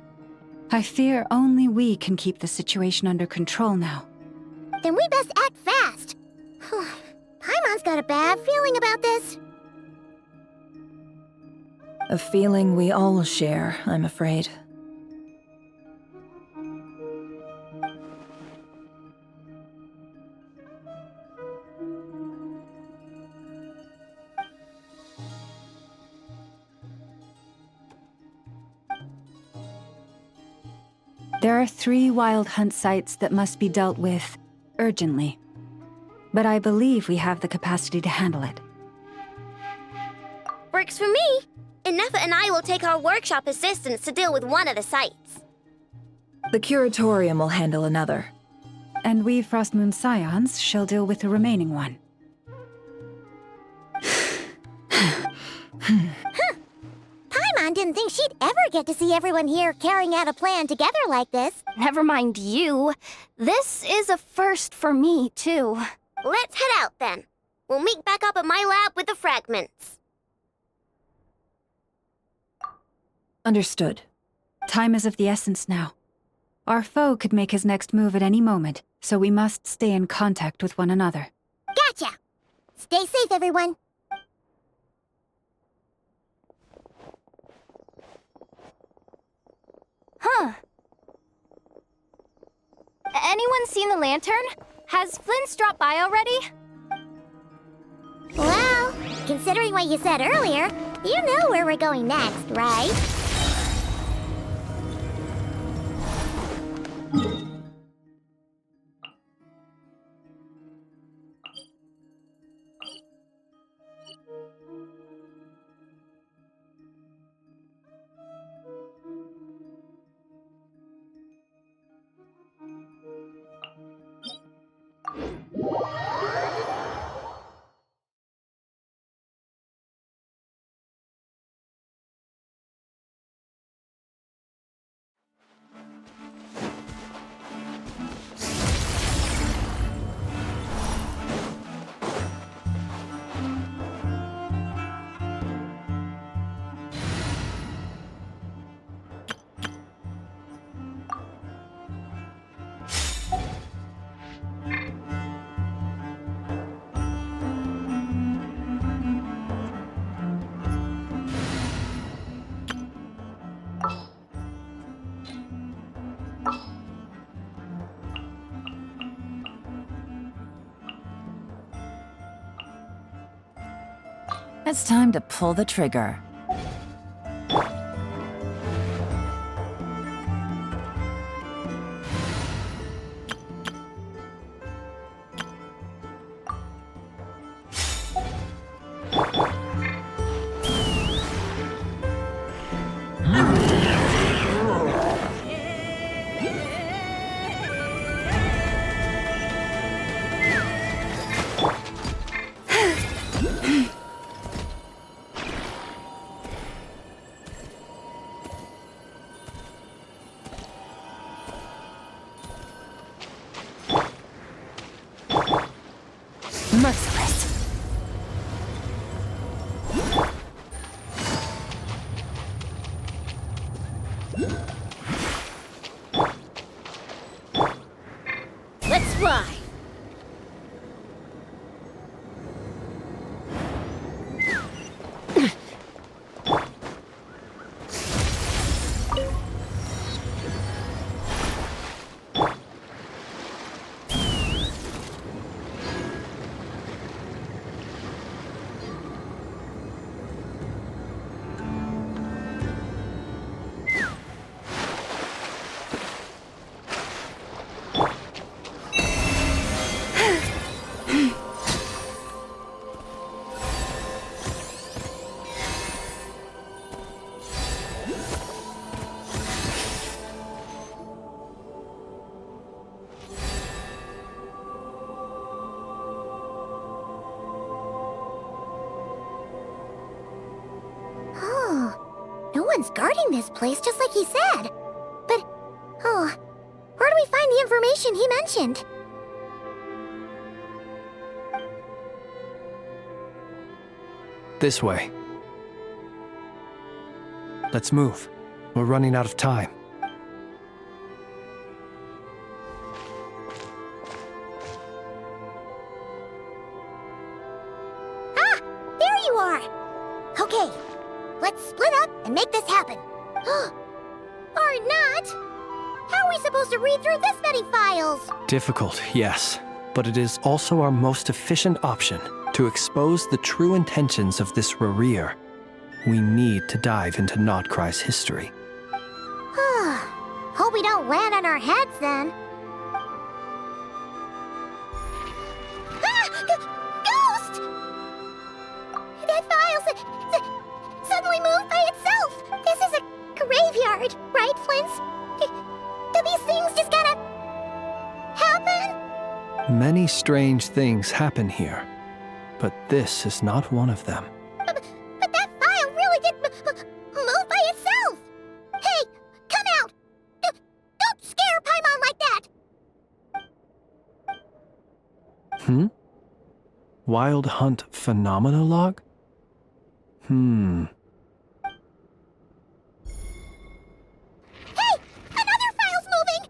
I fear only we can keep the situation under control now. Then we best act fast. Paimon's got a bad feeling about this. A feeling we all share, I'm afraid. There are 3 Wild Hunt sites that must be dealt with urgently. But I believe we have the capacity to handle it. Works for me. Nefa and I will take our workshop assistants to deal with one of the sites. The Curatorium will handle another. And we Frostmoon Scions shall deal with the remaining one. Paimon didn't think she'd ever get to see everyone here carrying out a plan together like this. Never mind you. This is a first for me, too. Let's head out, then. We'll meet back up at my lab with the fragments. Understood. Time is of the essence now. Our foe could make his next move at any moment, so we must stay in contact with one another. Gotcha! Stay safe, everyone. Huh. Anyone seen the lantern? Has Flint's dropped by already? Well, considering what you said earlier, you know where we're going next, right? It's time to pull the trigger. Merciless. Let's fly. No one's guarding this place, just like he said. But, where do we find the information he mentioned? This way. Let's move. We're running out of time. Ah! There you are! Okay, let's split up and make this happen. Or not! How are we supposed to read through this many files? Difficult, yes. But it is also our most efficient option to expose the true intentions of this Rerir. We need to dive into Nodcry's history. Hope we don't land on our heads then. Ghost! That file suddenly moved by itself. This is a graveyard, right, Flint? Do these things just gotta happen? Many strange things happen here, but this is not one of them. But that file really did move by itself! Hey, come out! Don't scare Paimon like that! Wild Hunt Phenomenologue? Hey! Another file's moving!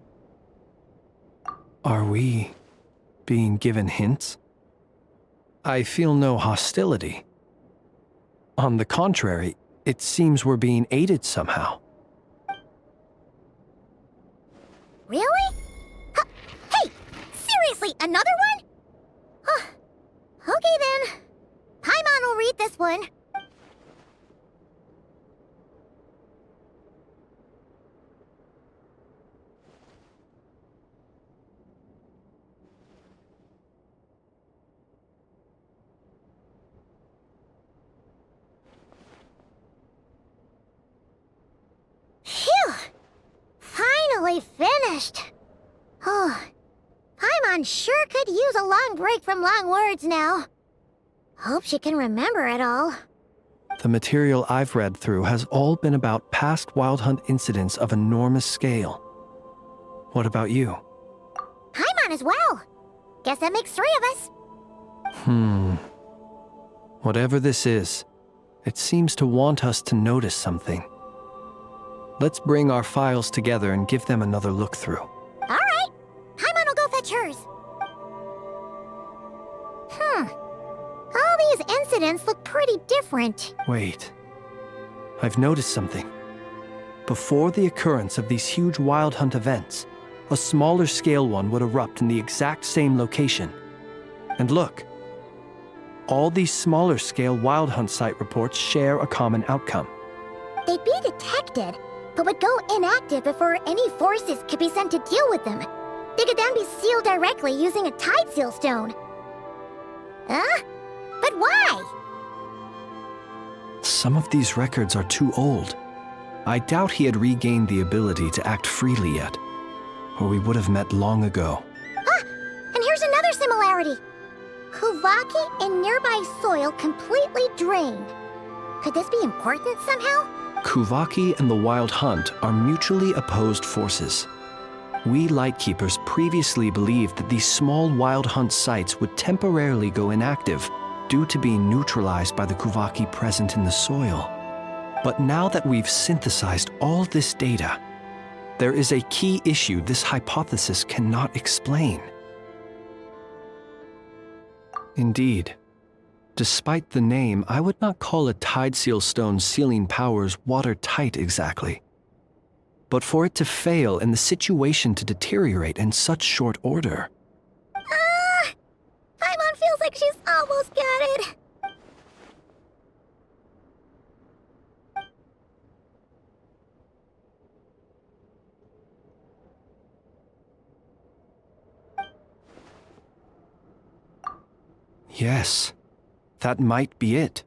Are we being given hints? I feel no hostility. On the contrary, it seems we're being aided somehow. Really? Hey! Seriously, another one? Okay then. Paimon will read this one. Phew! Finally finished. Oh, Paimon sure could use a long break from long words now. Hope she can remember it all. The material I've read through has all been about past Wild Hunt incidents of enormous scale. What about you? Paimon as well. Guess that makes 3 of us. Whatever this is, it seems to want us to notice something. Let's bring our files together and give them another look through. All right. Paimon will go fetch hers. All these incidents look pretty different. Wait. I've noticed something. Before the occurrence of these huge Wild Hunt events, a smaller scale one would erupt in the exact same location. And look. all these smaller scale Wild Hunt site reports share a common outcome. They'd be detected, but would go inactive before any forces could be sent to deal with them. They could then be sealed directly using a Tide Seal Stone. Huh? But why? Some of these records are too old. I doubt he had regained the ability to act freely yet, or we would have met long ago. Ah! And here's another similarity. Kuvaki and nearby soil completely drained. Could this be important somehow? Kuvaki and the Wild Hunt are mutually opposed forces. We Lightkeepers previously believed that these small Wild Hunt sites would temporarily go inactive due to being neutralized by the Kuvaki present in the soil. But now that we've synthesized all this data, there is a key issue this hypothesis cannot explain. Indeed, despite the name, I would not call a Tide Seal Stone's sealing powers watertight exactly. But for it to fail and the situation to deteriorate in such short order. Paimon feels like she's almost got it. Yes, that might be it.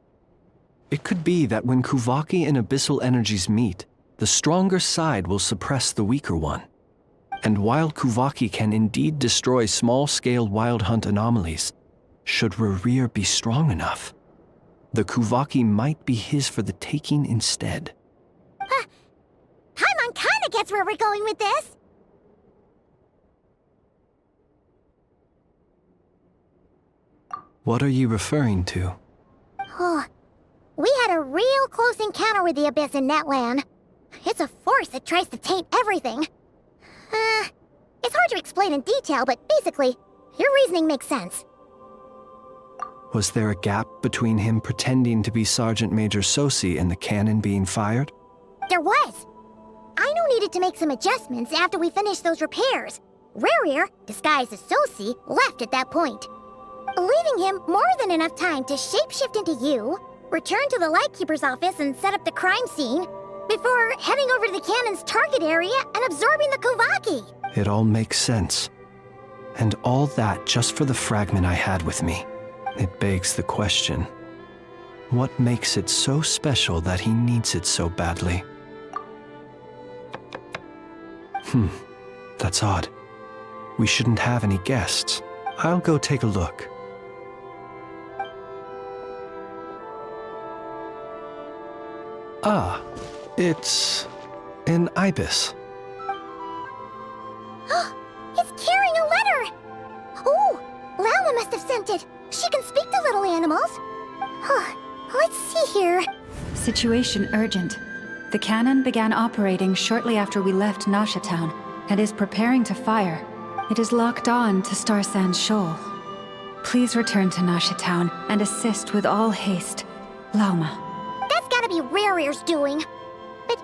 It could be that when Kuvaki and Abyssal energies meet, the stronger side will suppress the weaker one. And while Kuvaki can indeed destroy small-scale Wild Hunt anomalies, should Rerir be strong enough, the Kuvaki might be his for the taking instead. Paimon kinda gets where we're going with this. What are you referring to? Oh, we had a real close encounter with the Abyss in Netland. It's a force that tries to taint everything. It's hard to explain in detail, but basically, your reasoning makes sense. Was there a gap between him pretending to be Sergeant Major Sosi and the cannon being fired? There was. Aino needed to make some adjustments after we finished those repairs. Rerir, disguised as Sosi, left at that point, leaving him more than enough time to shapeshift into you, return to the Lightkeeper's office and set up the crime scene, before heading over to the cannon's target area and absorbing the Kuvaki. It all makes sense. And all that just for the fragment I had with me. It begs the question, what makes it so special that he needs it so badly? That's odd. We shouldn't have any guests. I'll go take a look. Ah, it's an ibis. It's carrying a letter! Ooh, Lala must have sent it. She can speak to little animals. Let's see here. Situation urgent. The cannon began operating shortly after we left Nasha Town and is preparing to fire. It is locked on to Star Sand Shoal. Please return to Nasha Town and assist with all haste. Lauma. That's gotta be Rerir's doing. But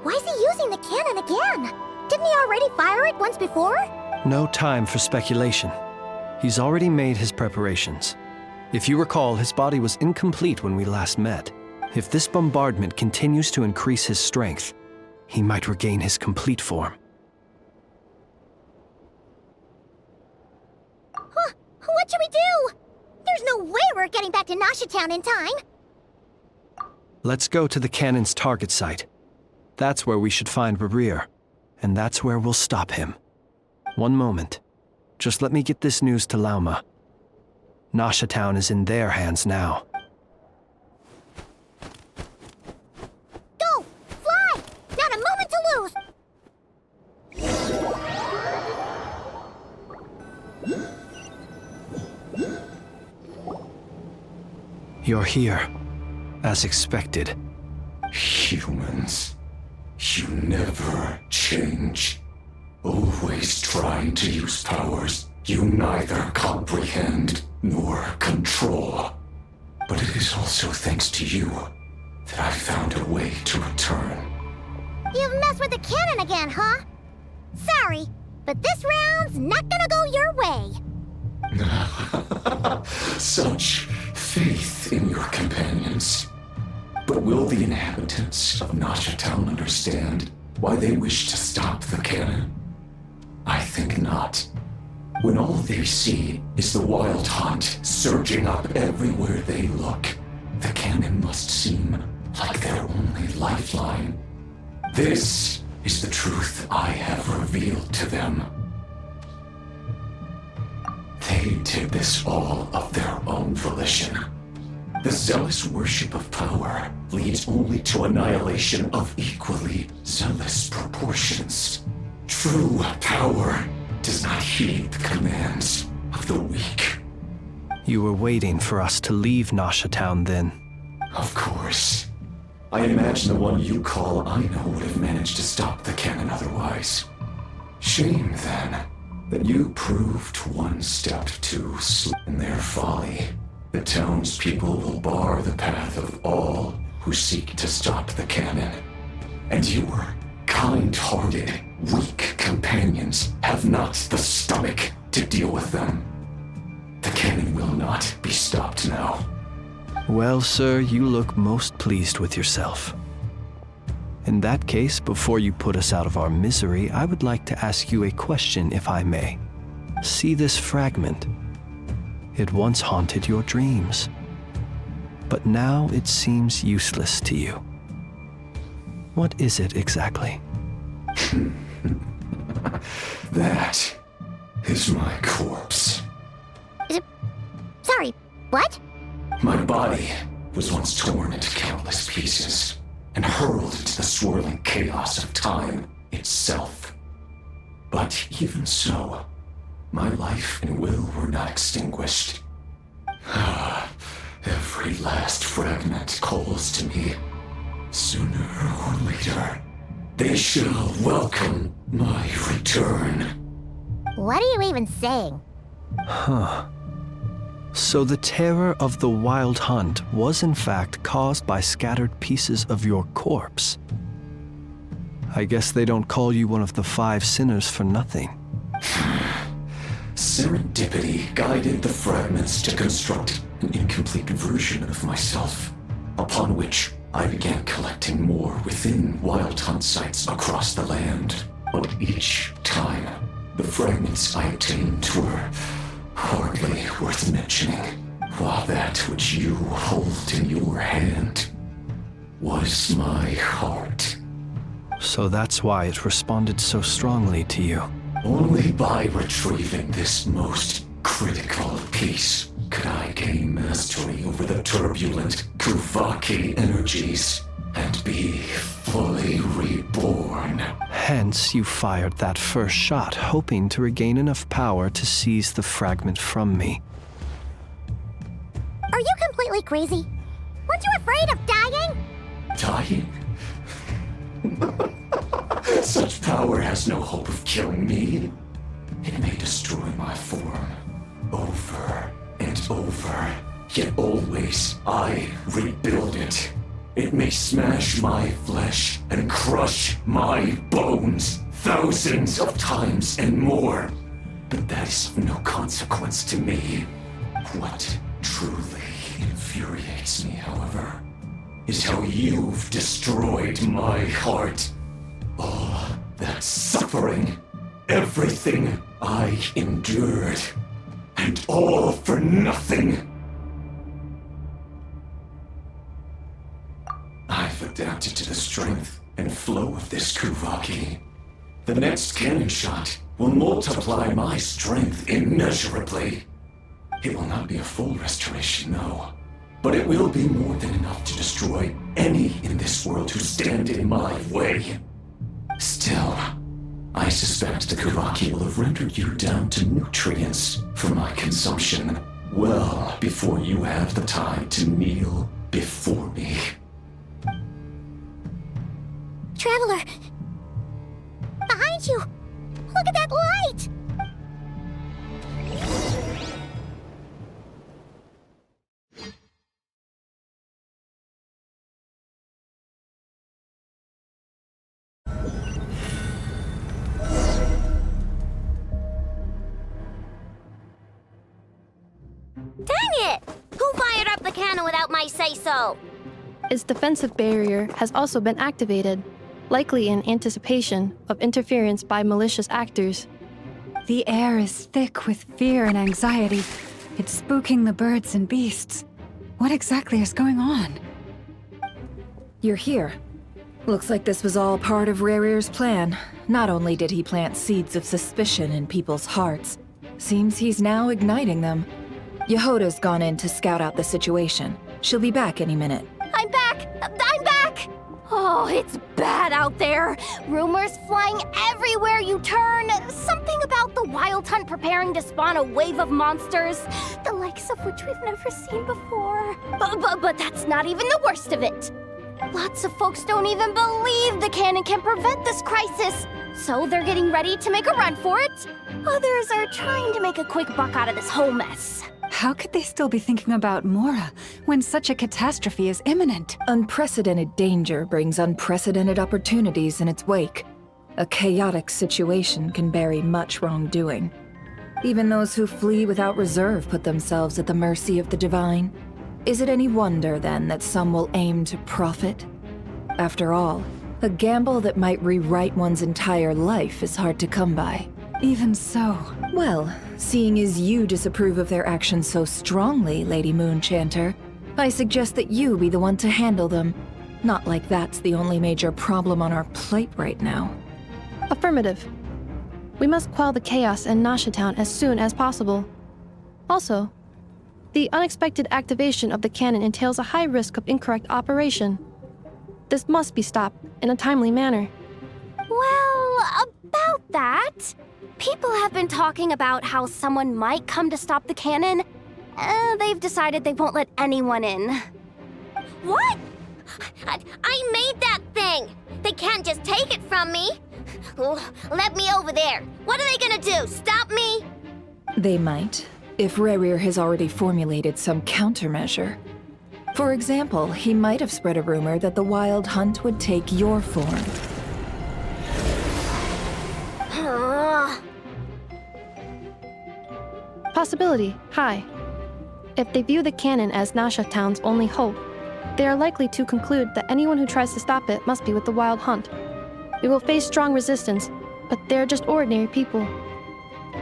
why is he using the cannon again? Didn't he already fire it once before? No time for speculation. He's already made his preparations. If you recall, his body was incomplete when we last met. If this bombardment continues to increase his strength, he might regain his complete form. What should we do? There's no way we're getting back to Nasha Town in time. Let's go to the cannon's target site. That's where we should find Rerir, and that's where we'll stop him. One moment. Just let me get this news to Lauma. Nasha Town is in their hands now. Go! Fly! Not a moment to lose! You're here, as expected. Humans, you never change. Always trying to use powers you neither comprehend nor control. But it is also thanks to you that I found a way to return. You've messed with the cannon again, huh? Sorry, but this round's not gonna go your way. Such faith in your companions. But will the inhabitants of Nasha Town understand why they wish to stop the cannon? I think not. When all they see is the wild hunt surging up everywhere they look, the cannon must seem like their only lifeline. This is the truth I have revealed to them. They did this all of their own volition. The zealous worship of power leads only to annihilation of equally zealous proportions. True power does not heed the commands of the weak. You were waiting for us to leave Nasha Town then? Of course. I imagine the one you call Aina would have managed to stop the cannon otherwise. Shame, then, that you proved one step too slow in their folly. The townspeople will bar the path of all who seek to stop the cannon. And your kind-hearted, weak companions have not the stomach to deal with them. The cannon will not be stopped now. Well, sir, you look most pleased with yourself. In that case, before you put us out of our misery, I would like to ask you a question, if I may. See this fragment? It once haunted your dreams, but now it seems useless to you. What is it exactly? That is my corpse. Sorry, what? My body was once torn into countless pieces and hurled into the swirling chaos of time itself. But even so, my life and will were not extinguished. Every last fragment calls to me. Sooner or later, they shall welcome my return. What are you even saying? Huh. So the terror of the wild hunt was in fact caused by scattered pieces of your corpse. I guess they don't call you one of the 5 sinners for nothing. Serendipity guided the fragments to construct an incomplete version of myself, upon which I began collecting more within wild hunt sites across the land. But each time, the fragments I obtained were hardly worth mentioning, while that which you hold in your hand was my heart. So that's why it responded so strongly to you. Only by retrieving this most critical piece could I gain mastery over the turbulent Kuvaki energies and be fully reborn. Hence, you fired that first shot, hoping to regain enough power to seize the fragment from me. Are you completely crazy? Weren't you afraid of dying? Dying? Such power has no hope of killing me. It may destroy my form over and over, yet always I rebuild it. It may smash my flesh and crush my bones thousands of times and more, but that is of no consequence to me. What truly infuriates me, however, is how you've destroyed my heart. All that suffering, everything I endured, and all for nothing. I've adapted to the strength and flow of this Kuvaki. The next cannon shot will multiply my strength immeasurably. It will not be a full restoration, no, but it will be more than enough to destroy any in this world who stand in my way. Still, I suspect the Kuvaki will have rendered you down to nutrients for my consumption well before you have the time to kneel before me. Traveler! Behind you! Look at that light! Dang it! Who fired up the cannon without my say-so. Its defensive barrier has also been activated, likely in anticipation of interference by malicious actors. The air is thick with fear and anxiety. It's spooking the birds and beasts. What exactly is going on? You're here. Looks like this was all part of Rerir's plan. Not only did he plant seeds of suspicion in people's hearts, seems he's now igniting them. Yehoda's gone in to scout out the situation. She'll be back any minute. I'm back! I'm back! Oh, it's bad out there. Rumors flying everywhere you turn. Something about the Wild Hunt preparing to spawn a wave of monsters, the likes of which we've never seen before. But that's not even the worst of it. Lots of folks don't even believe the cannon can prevent this crisis, so they're getting ready to make a run for it. Others are trying to make a quick buck out of this whole mess. How could they still be thinking about Mora when such a catastrophe is imminent? Unprecedented danger brings unprecedented opportunities in its wake. A chaotic situation can bury much wrongdoing. Even those who flee without reserve put themselves at the mercy of the divine. Is it any wonder, then, that some will aim to profit? After all, a gamble that might rewrite one's entire life is hard to come by. Even so. Well, seeing as you disapprove of their actions so strongly, Lady Moonchanter, I suggest that you be the one to handle them. Not like that's the only major problem on our plate right now. Affirmative. We must quell the chaos in Nasha Town as soon as possible. Also, the unexpected activation of the cannon entails a high risk of incorrect operation. This must be stopped in a timely manner. Well, about that, people have been talking about how someone might come to stop the cannon. They've decided they won't let anyone in. What? I made that thing! They can't just take it from me! Oh, let me over there! What are they gonna do, stop me? They might, if Rerir has already formulated some countermeasure. For example, he might have spread a rumor that the Wild Hunt would take your form. Possibility high. If they view the cannon as Nasha Town's only hope, they are likely to conclude that anyone who tries to stop it must be with the Wild Hunt. We will face strong resistance, but they're just ordinary people.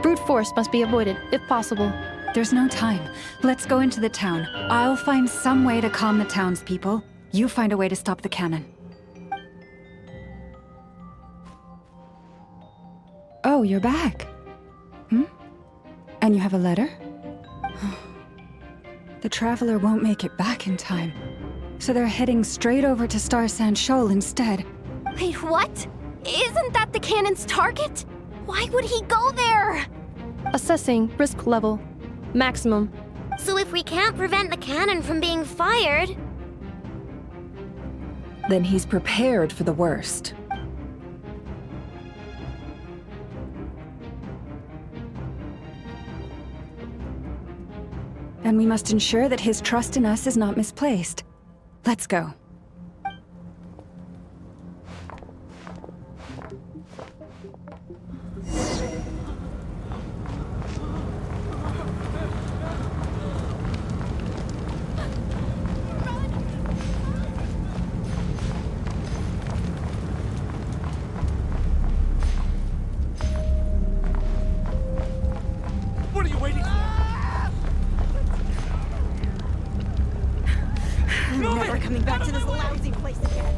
Brute force must be avoided, if possible. There's no time. Let's go into the town. I'll find some way to calm the townspeople. You find a way to stop the cannon. Oh, you're back. And you have a letter? The Traveler won't make it back in time. So they're heading straight over to Star Sand Shoal instead. Wait, what? Isn't that the cannon's target? Why would he go there? Assessing risk level. Maximum. So if we can't prevent the cannon from being fired... Then he's prepared for the worst. And we must ensure that his trust in us is not misplaced. Let's go. What are you waiting for? I'm never coming back to this lousy place again.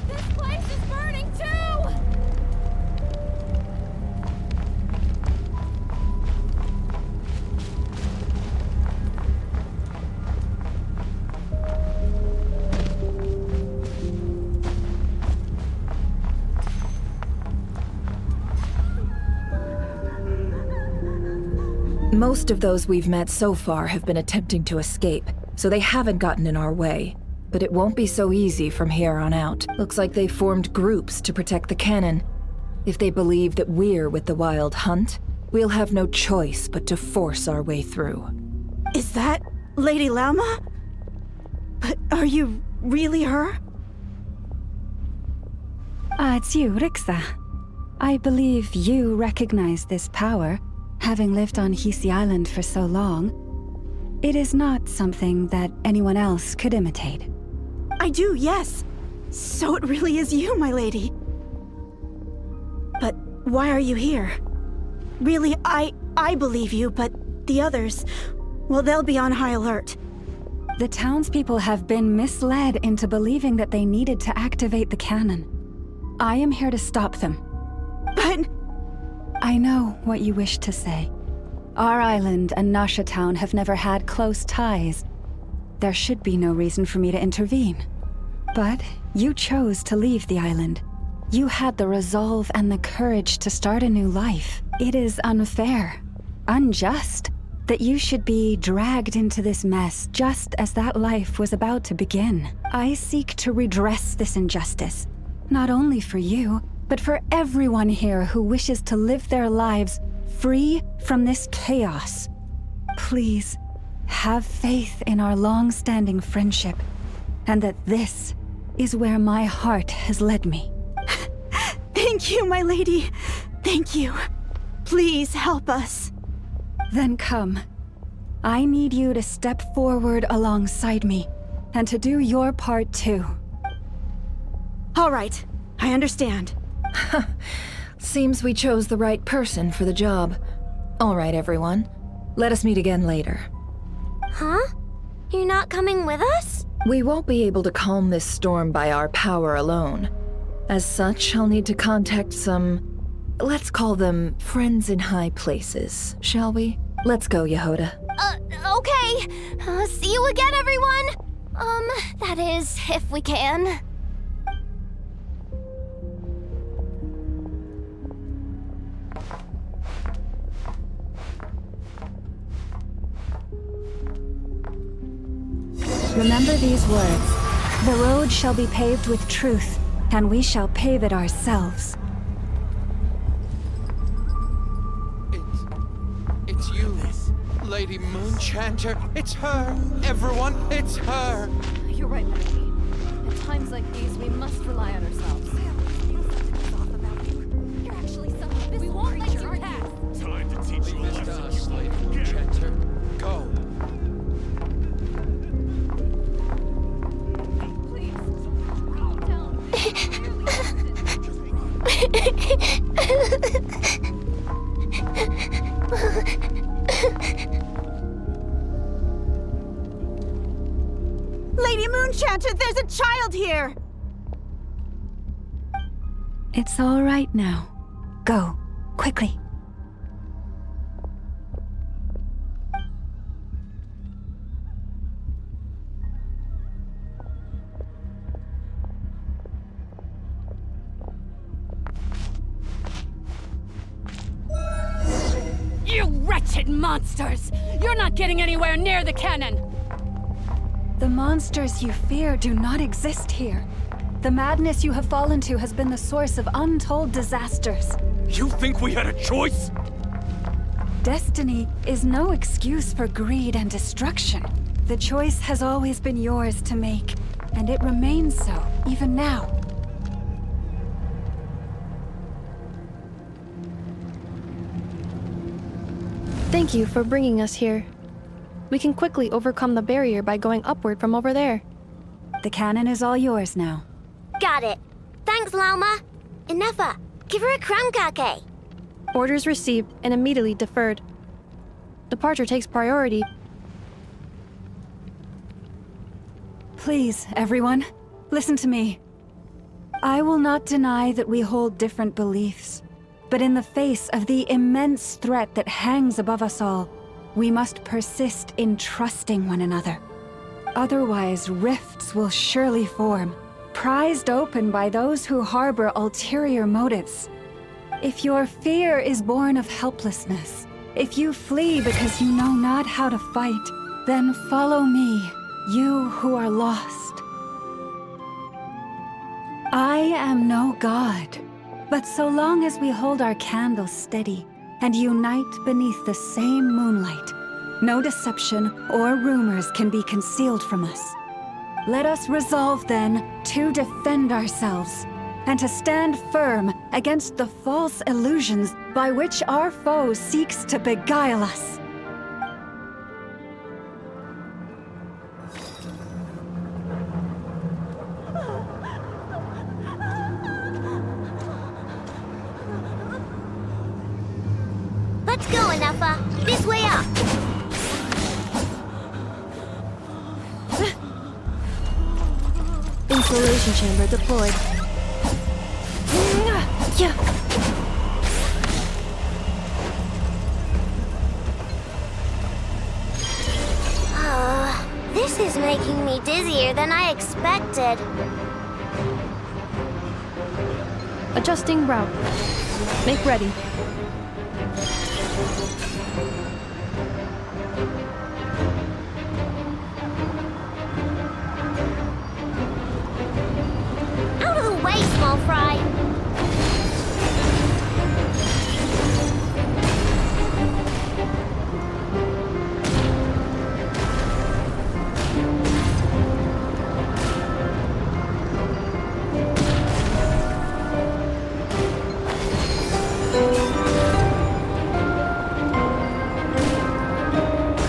This place is burning too! Most of those we've met so far have been attempting to escape, so they haven't gotten in our way. But it won't be so easy from here on out. Looks like they formed groups to protect the cannon. If they believe that we're with the Wild Hunt, we'll have no choice but to force our way through. Is that Lady Lauma? But are you really her? It's you, Rixa. I believe you recognize this power, having lived on Hisi Island for so long. It is not something that anyone else could imitate. I do, yes. So it really is you, my lady. But why are you here? Really, I believe you, but the others, well, they'll be on high alert. The townspeople have been misled into believing that they needed to activate the cannon. I am here to stop them. But... I know what you wish to say. Our island and Nasha Town have never had close ties. There should be no reason for me to intervene. But you chose to leave the island. You had the resolve and the courage to start a new life. It is unfair, unjust, that you should be dragged into this mess just as that life was about to begin. I seek to redress this injustice, not only for you, but for everyone here who wishes to live their lives free from this chaos. Please, have faith in our long-standing friendship, and that this is where my heart has led me. Thank you, my lady. Thank you. Please help us. Then come. I need you to step forward alongside me, and to do your part too. All right, I understand. Seems we chose the right person for the job. All right, everyone. Let us meet again later. Huh? You're not coming with us? We won't be able to calm this storm by our power alone. As such, I'll need to contact some... let's call them friends in high places, shall we? Let's go, Yehoda. Okay. See you again, everyone! That is, if we can. Remember these words. The road shall be paved with truth, and we shall pave it ourselves. It's you, Lady Moonchanter. It's her. Everyone, it's her. You're right, my lady. At times like these, we must rely on ourselves. You're actually some abysmal we won't let you pass. Time to teach you a lesson, Lady Moonchanter. Go. Lady Moonchanter, there's a child here! It's all right now. Go, quickly. You wretched monsters! You're not getting anywhere near the cannon! The monsters you fear do not exist here. The madness you have fallen to has been the source of untold disasters. You think we had a choice? Destiny is no excuse for greed and destruction. The choice has always been yours to make, and it remains so, even now. Thank you for bringing us here. We can quickly overcome the barrier by going upward from over there. The cannon is all yours now. Got it. Thanks, Lauma. Inefa, give her a crown kake. Orders received and immediately deferred. Departure takes priority. Please, everyone, listen to me. I will not deny that we hold different beliefs, but in the face of the immense threat that hangs above us all, we must persist in trusting one another. Otherwise, rifts will surely form, prized open by those who harbor ulterior motives. If your fear is born of helplessness, if you flee because you know not how to fight, then follow me, you who are lost. I am no god, but so long as we hold our candles steady and unite beneath the same moonlight, No deception or rumors can be concealed from us. Let us resolve then to defend ourselves and to stand firm against the false illusions by which our foe seeks to beguile us. Let's go, Anafa. This way up. Insulation chamber deployed. This is making me dizzier than I expected. Adjusting route. Make ready. Out of the way, small fry.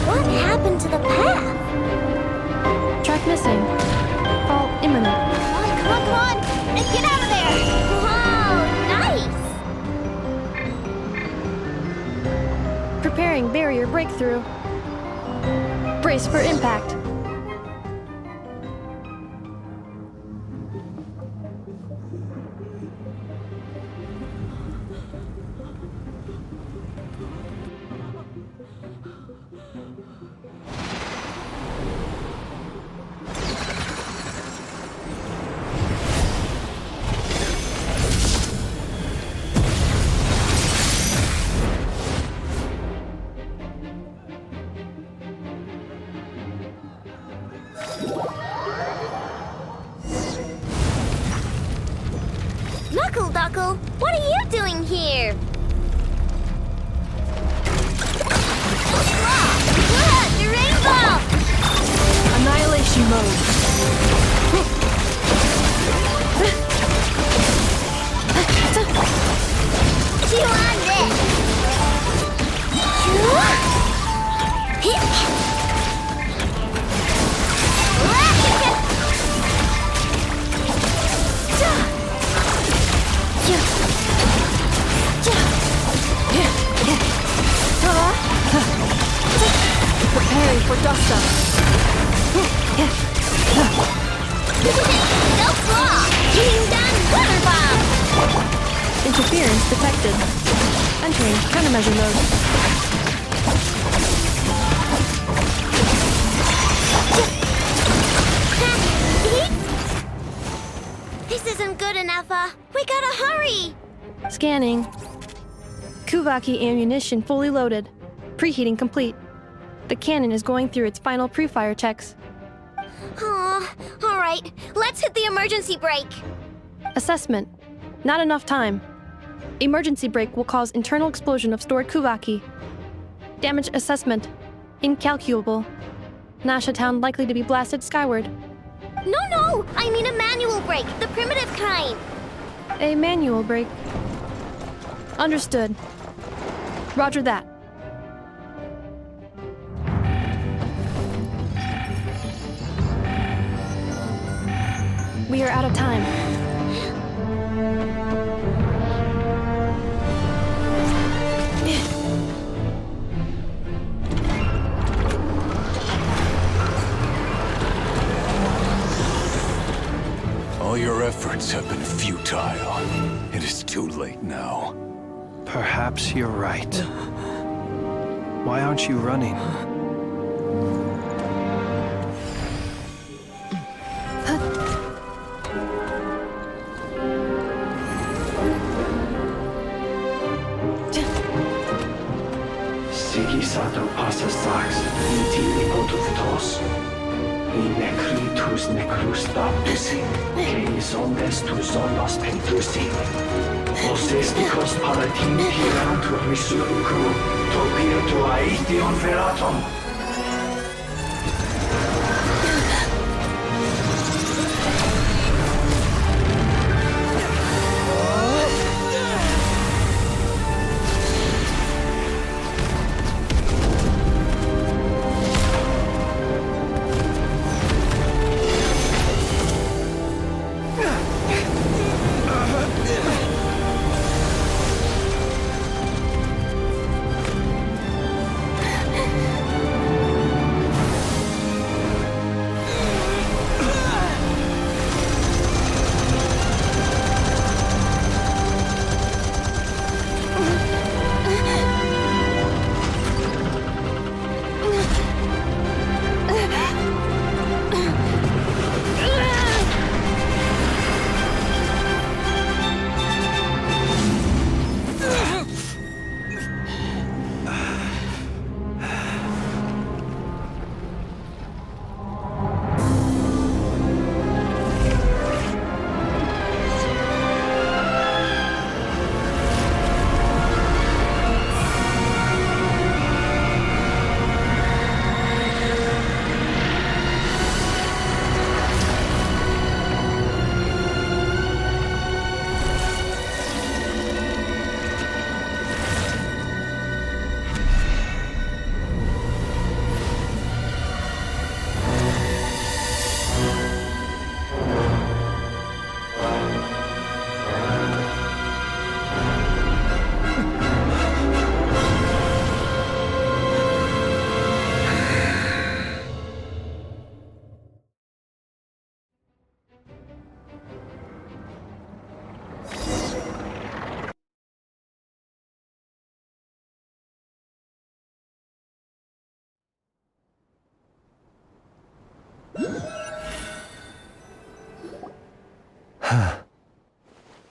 What happened to the path? Track missing. Fall imminent. Come on, come on! Get out of there! Wow, nice! Preparing barrier breakthrough. Brace for impact. Knuckle Duckle, what are you doing here? Look, the rainbow! Annihilation mode. Chew on this! Preparing for dust up. No flaw! King done water bomb! Interference detected. Entering countermeasure mode. This isn't good enough, we gotta hurry! Scanning. Kuvaki ammunition fully loaded. Preheating complete. The cannon is going through its final pre-fire checks. Aw, alright, let's hit the emergency brake. Assessment. Not enough time. Emergency brake will cause internal explosion of stored Kuvaki. Damage assessment. Incalculable. Nasha Town likely to be blasted skyward. No, I mean a manual brake, the primitive kind. A manual brake. Understood. Roger that. We are out of time. All your efforts have been futile. It is too late now. Perhaps you're right. Why aren't you running? Sigisato passa sax, intili potus in necritus necrus baptisi, que ondes tu zonos pentusi. Osesticos palatin pirantur resurcu, topir tu aetion veratum.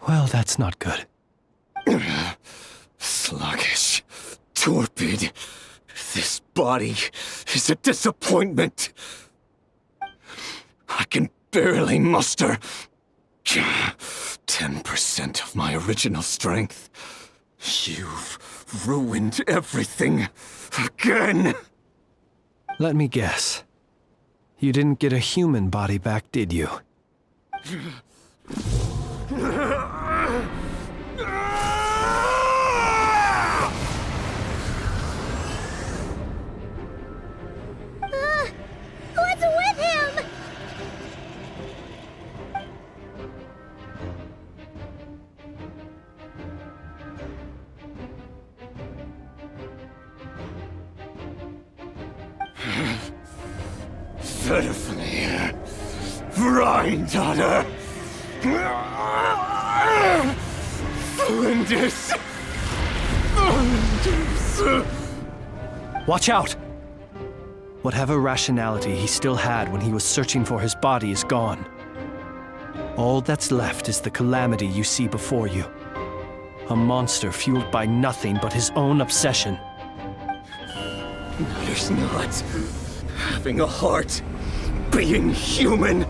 Well, that's not good. Sluggish. Torpid. This body is a disappointment. I can barely muster 10% of my original strength. You've ruined everything again. Let me guess. You didn't get a human body back, did you? What's with him? Pitifully. Granddaughter. Flinders. Watch out! Whatever rationality he still had when he was searching for his body is gone. All that's left is the calamity you see before you. A monster fueled by nothing but his own obsession. Matters not. Having a heart. Being human.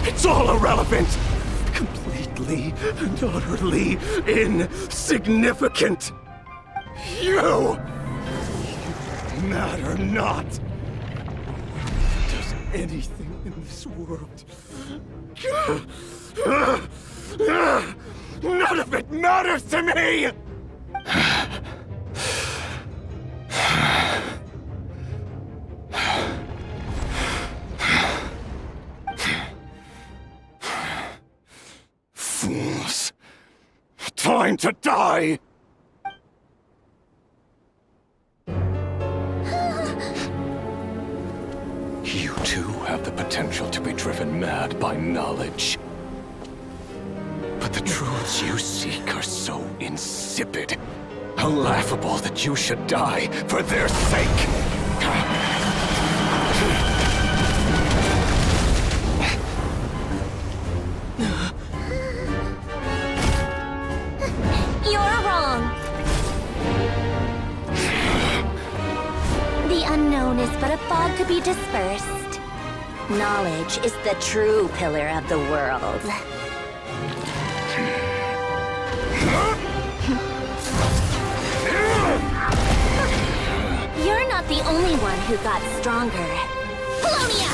It's all irrelevant. Completely and utterly insignificant. You matter not. Does anything in this world. None of it matters to me! Fools. Time to die! You too have the potential to be driven mad by knowledge. But the truths you seek are so insipid, how laughable that you should die for their sake. You're wrong. The unknown is but a fog to be dispersed. Knowledge is the true pillar of the world. You're not the only one who got stronger. Polonia!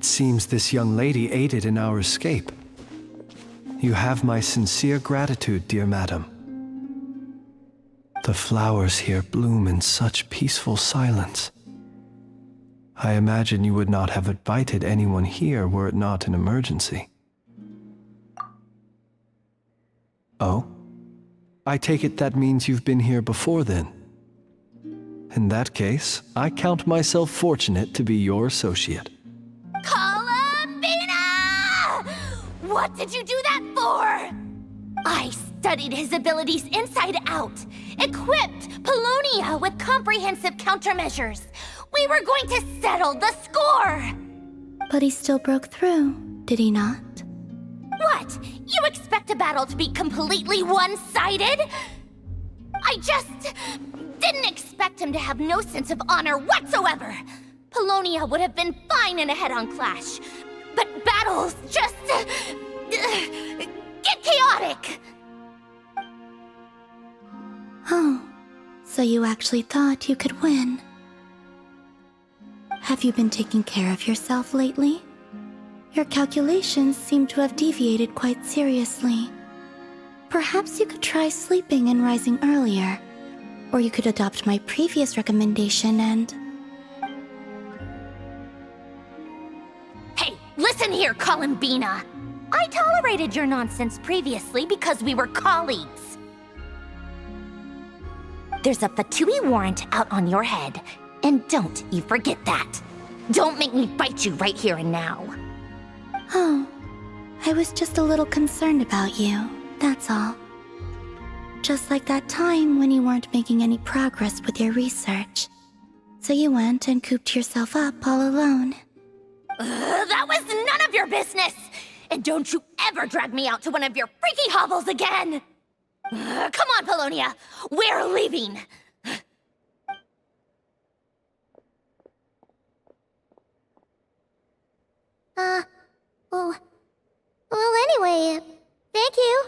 It seems this young lady aided in our escape. You have my sincere gratitude, dear madam. The flowers here bloom in such peaceful silence. I imagine you would not have invited anyone here were it not an emergency. Oh? I take it that means you've been here before then. In that case, I count myself fortunate to be your associate. Columbina! What did you do that for? I studied his abilities inside out, equipped Polonia with comprehensive countermeasures. We were going to settle the score! But he still broke through, did he not? What? You expect a battle to be completely one-sided? I just didn't expect him to have no sense of honor whatsoever. Polonia would have been fine in a head-on clash, but battles just get chaotic. Oh, so you actually thought you could win. Have you been taking care of yourself lately? Your calculations seem to have deviated quite seriously. Perhaps you could try sleeping and rising earlier. Or you could adopt my previous recommendation and... Hey, listen here, Columbina! I tolerated your nonsense previously because we were colleagues. There's a Fatui warrant out on your head, and don't you forget that. Don't make me fight you right here and now. Oh, I was just a little concerned about you, that's all. Just like that time when you weren't making any progress with your research. So you went and cooped yourself up all alone. That was none of your business! And don't you ever drag me out to one of your freaky hovels again! Come on, Polonia! We're leaving! Well, anyway, thank you.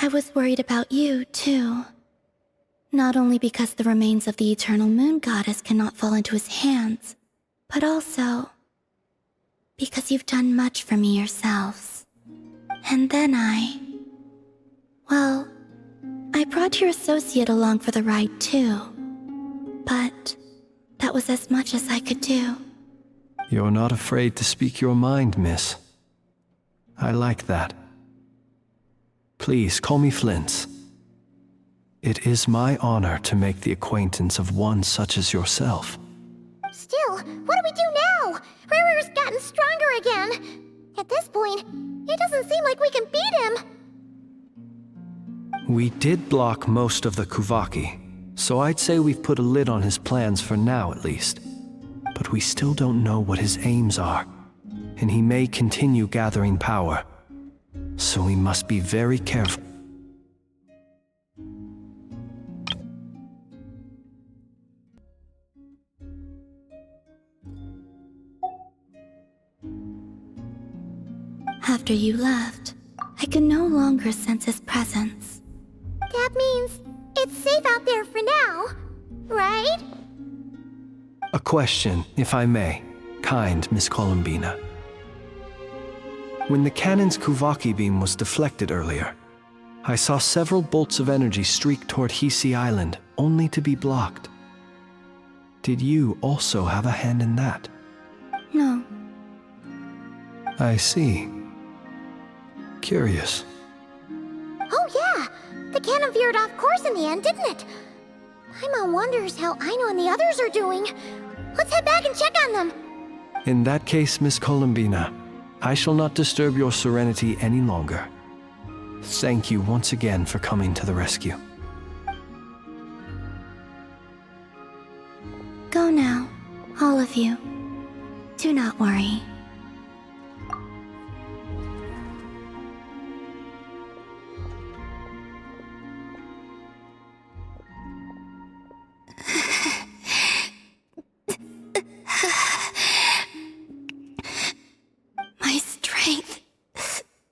I was worried about you, too. Not only because the remains of the Eternal Moon Goddess cannot fall into his hands, but also because you've done much for me yourselves. And then well, I brought your associate along for the ride, too. But that was as much as I could do. You're not afraid to speak your mind, miss. I like that. Please call me Flint's. It is my honor to make the acquaintance of one such as yourself. Still, what do we do now? Riri's gotten stronger again. At this point, it doesn't seem like we can beat him. We did block most of the Kuvaki, so I'd say we've put a lid on his plans for now at least. But we still don't know what his aims are, and he may continue gathering power. So we must be very careful. After you left, I could no longer sense his presence. That means it's safe out there for now, right? A question, if I may, kind Miss Columbina. When the cannon's Kuvaki beam was deflected earlier, I saw several bolts of energy streak toward Hisi Island, only to be blocked. Did you also have a hand in that? No. I see. Curious. Oh yeah! The cannon veered off course in the end, didn't it? Paimon wonders how Aino and the others are doing. Let's head back and check on them. In that case, Miss Columbina, I shall not disturb your serenity any longer. Thank you once again for coming to the rescue. Go now, all of you. Do not worry. My strength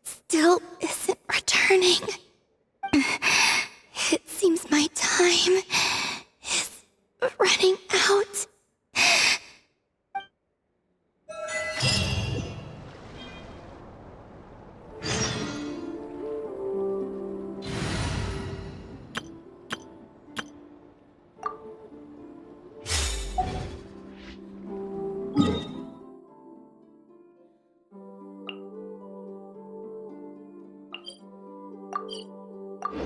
still isn't returning. It seems my time That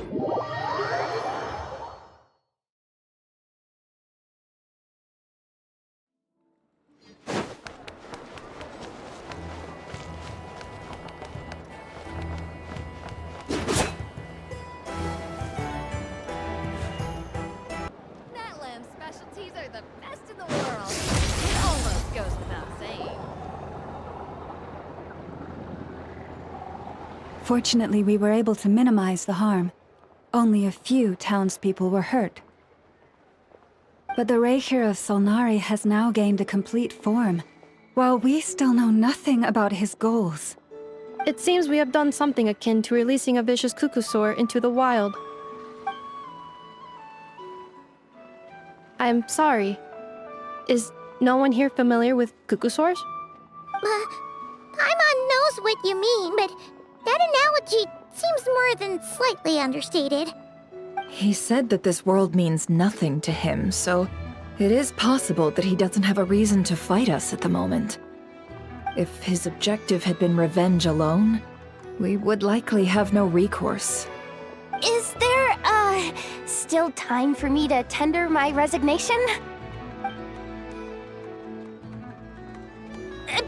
lamb's specialties are the best in the world. It almost goes without saying. Fortunately, we were able to minimize the harm. Only a few townspeople were hurt. But the Reikir of Solnari has now gained a complete form, while we still know nothing about his goals. It seems we have done something akin to releasing a vicious Kukusaur into the wild. I'm sorry. Is no one here familiar with Kukusaurs? Paimon knows what you mean, but that analogy seems more than slightly understated. He said that this world means nothing to him, so it is possible that he doesn't have a reason to fight us at the moment. If his objective had been revenge alone, we would likely have no recourse. Is there, still time for me to tender my resignation?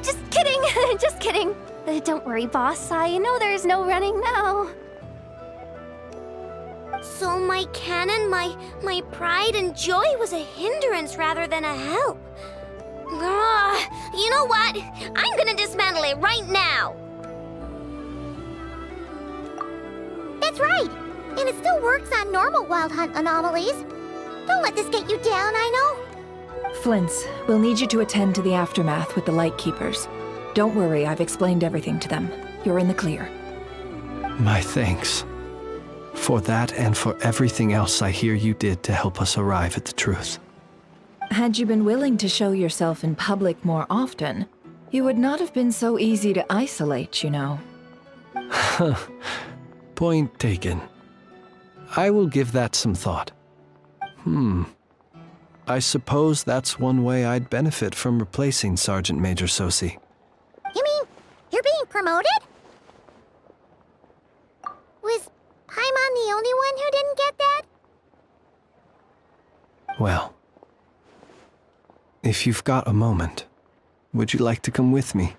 Just kidding, just kidding. Don't worry, boss. I know there's no running now. So my canon, my pride and joy was a hindrance rather than a help. You know what? I'm gonna dismantle it right now. That's right. And it still works on normal wild hunt anomalies. Don't let this get you down, I know. Flints, we'll need you to attend to the aftermath with the Lightkeepers. Don't worry, I've explained everything to them. You're in the clear. My thanks. For that and for everything else I hear you did to help us arrive at the truth. Had you been willing to show yourself in public more often, you would not have been so easy to isolate, you know. Point taken. I will give that some thought. I suppose that's one way I'd benefit from replacing Sergeant Major Sosi. You mean you're being promoted? Was Paimon the only one who didn't get that? Well, if you've got a moment, would you like to come with me?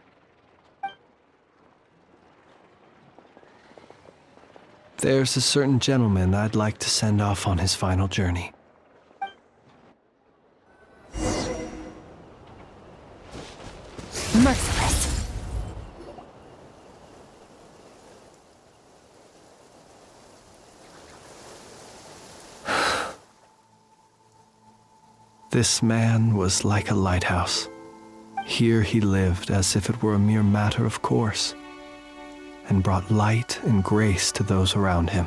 There's a certain gentleman I'd like to send off on his final journey. Merciless. This man was like a lighthouse. Here he lived as if it were a mere matter of course, and brought light and grace to those around him.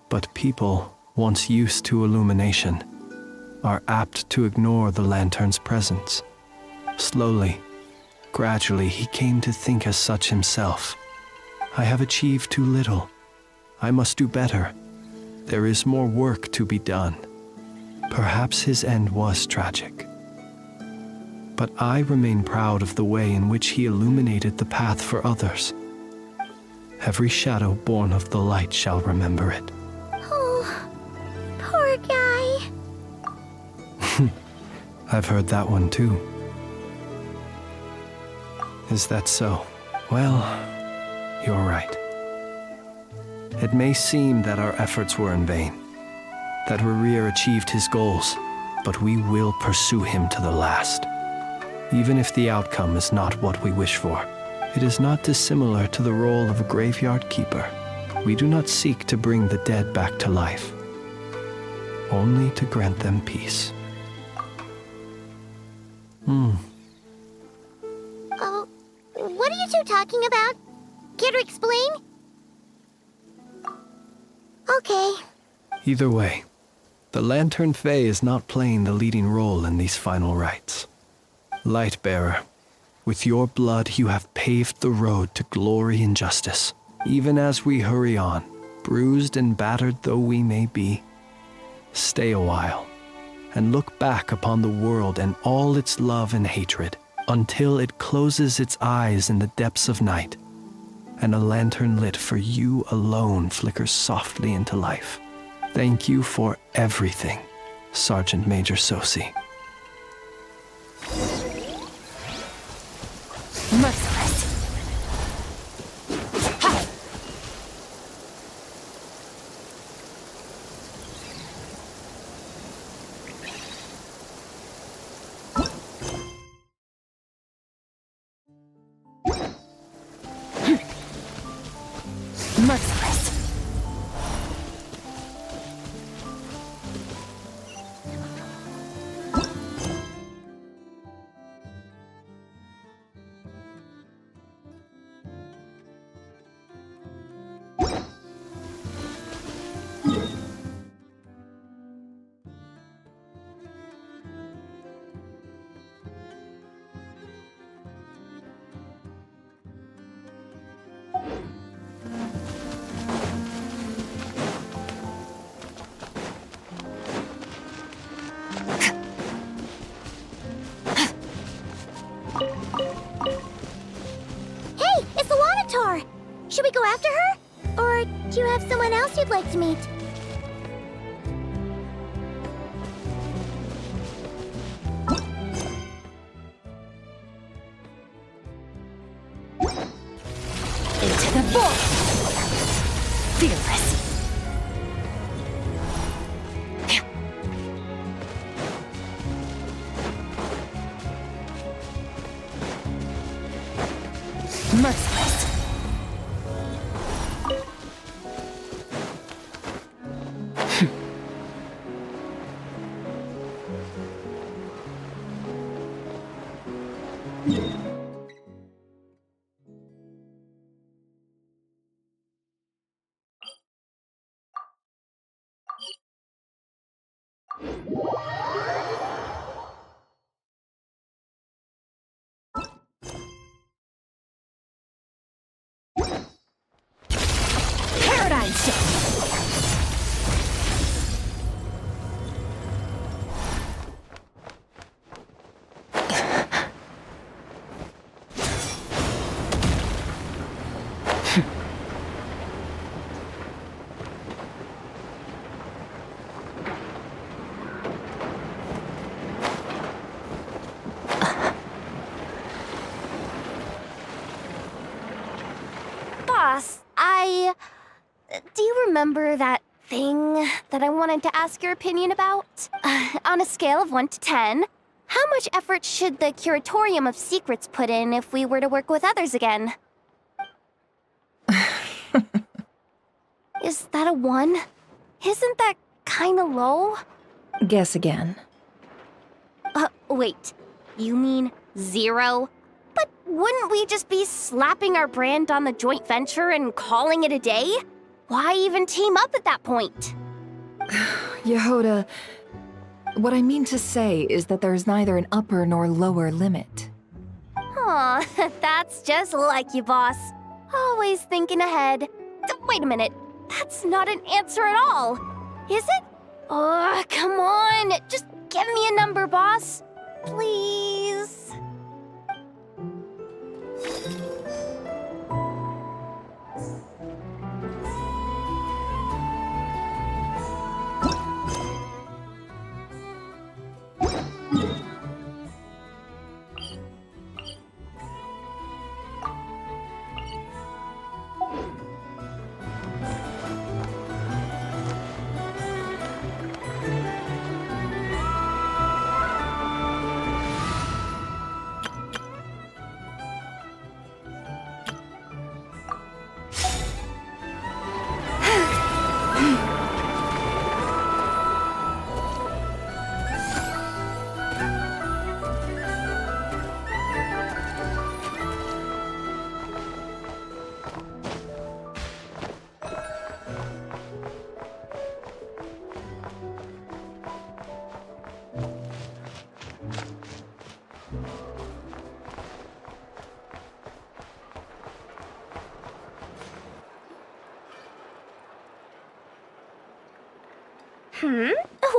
But people, once used to illumination, are apt to ignore the lantern's presence. Slowly, gradually, he came to think as such himself. I have achieved too little. I must do better. There is more work to be done. Perhaps his end was tragic. But I remain proud of the way in which he illuminated the path for others. Every shadow born of the light shall remember it. Oh, poor guy. I've heard that one too. Is that so? Well, you're right. It may seem that our efforts were in vain, that Rerir achieved his goals, but we will pursue him to the last. Even if the outcome is not what we wish for, it is not dissimilar to the role of a graveyard keeper. We do not seek to bring the dead back to life, only to grant them peace. Oh, what are you two talking about? Care to explain? Okay. Either way, the Lantern Fae is not playing the leading role in these final rites. Lightbearer, with your blood you have paved the road to glory and justice. Even as we hurry on, bruised and battered though we may be, stay a while and look back upon the world and all its love and hatred until it closes its eyes in the depths of night and a lantern lit for you alone flickers softly into life. Thank you for everything, Sergeant Major Sosi. Merciless. Merciless. Hey, it's the Wanator! Should we go after her? Or do you have someone else you'd like to meet? Into the void! Fearless. Merciless. Paradigm shift. Boss, do you remember that thing that I wanted to ask your opinion about? On a scale of 1 to 10, how much effort should the Curatorium of Secrets put in if we were to work with others again? Is that a 1? Isn't that kinda low? Guess again. Wait. You mean 0? But wouldn't we just be slapping our brand on the joint venture and calling it a day? Why even team up at that point? Yehoda, what I mean to say is that there's neither an upper nor lower limit. Aw, that's just like you, boss. Always thinking ahead. Wait a minute. That's not an answer at all. Is it? Oh, come on. Just give me a number, boss. Please.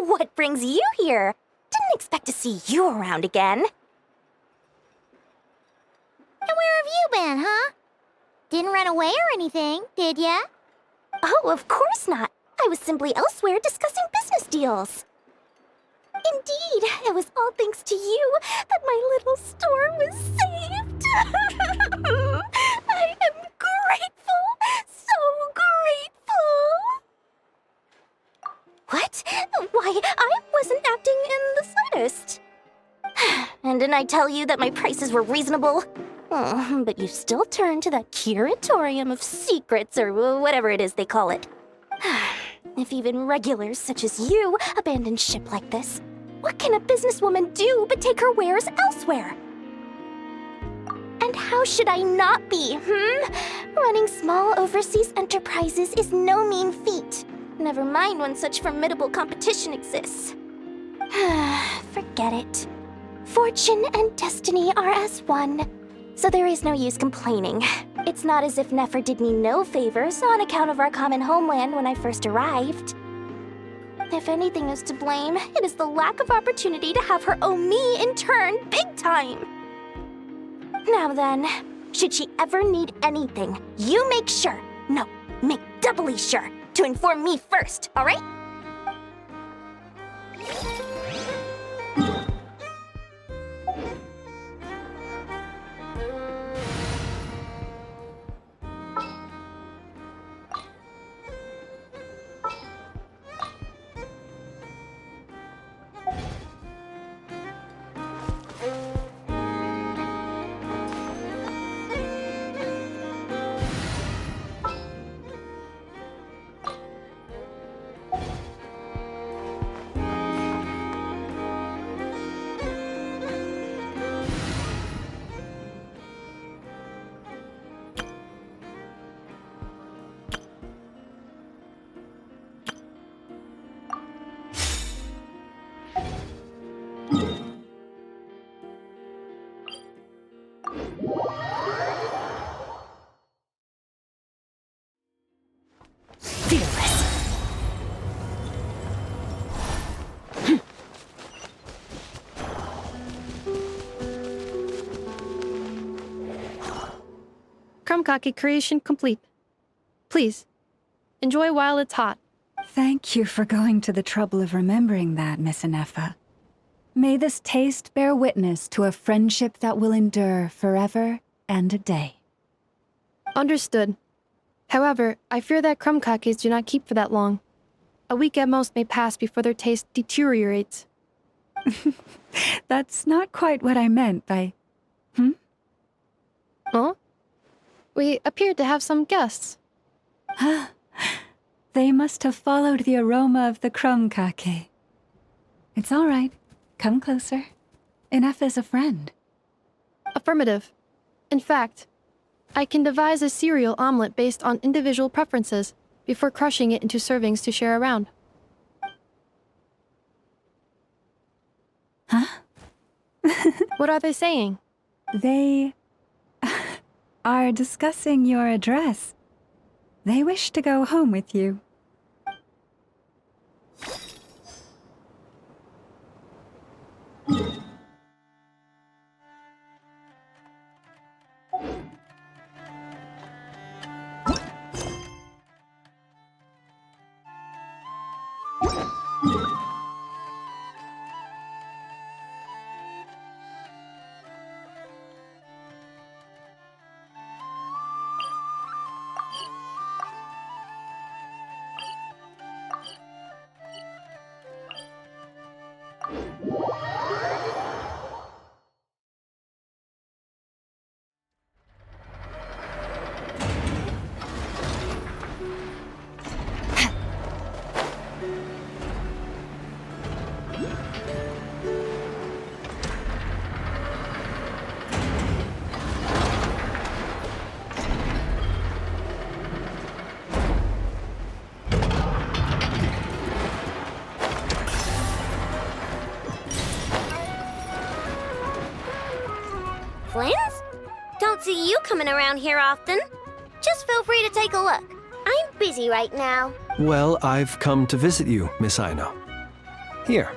What brings you here? Didn't expect to see you around again. And where have you been, huh? Didn't run away or anything, did ya? Oh, of course not. I was simply elsewhere discussing business deals. Indeed, it was all thanks to you that my little store was saved. I am grateful, so grateful. What? Why, I wasn't acting in the slightest. And didn't I tell you that my prices were reasonable? Oh, but you still turn to that curatorium of secrets or whatever it is they call it. If even regulars such as you abandon ship like this, what can a businesswoman do but take her wares elsewhere? And how should I not be, Running small overseas enterprises is no mean feat. Never mind when such formidable competition exists. Forget it. Fortune and destiny are as one, so there is no use complaining. It's not as if Nefer did me no favors on account of our common homeland when I first arrived. If anything is to blame, it is the lack of opportunity to have her owe me in turn big time. Now then, should she ever need anything, you make sure, make doubly sure, to inform me first, alright? Krumkake creation complete. Please, enjoy while it's hot. Thank you for going to the trouble of remembering that, Miss Anefa. May this taste bear witness to a friendship that will endure forever and a day. Understood. However, I fear that krumkakes do not keep for that long. A week at most may pass before their taste deteriorates. That's not quite what I meant by... Huh? We appeared to have some guests. They must have followed the aroma of the krumkake. It's all right. Come closer. Anefa's a friend. Affirmative. In fact, I can devise a cereal omelet based on individual preferences before crushing it into servings to share around. Huh? What are they saying? They are discussing your address. They wish to go home with you. Flins? Don't see you coming around here often. Just feel free to take a look. I'm busy right now. Well, I've come to visit you, Miss Aino. Here,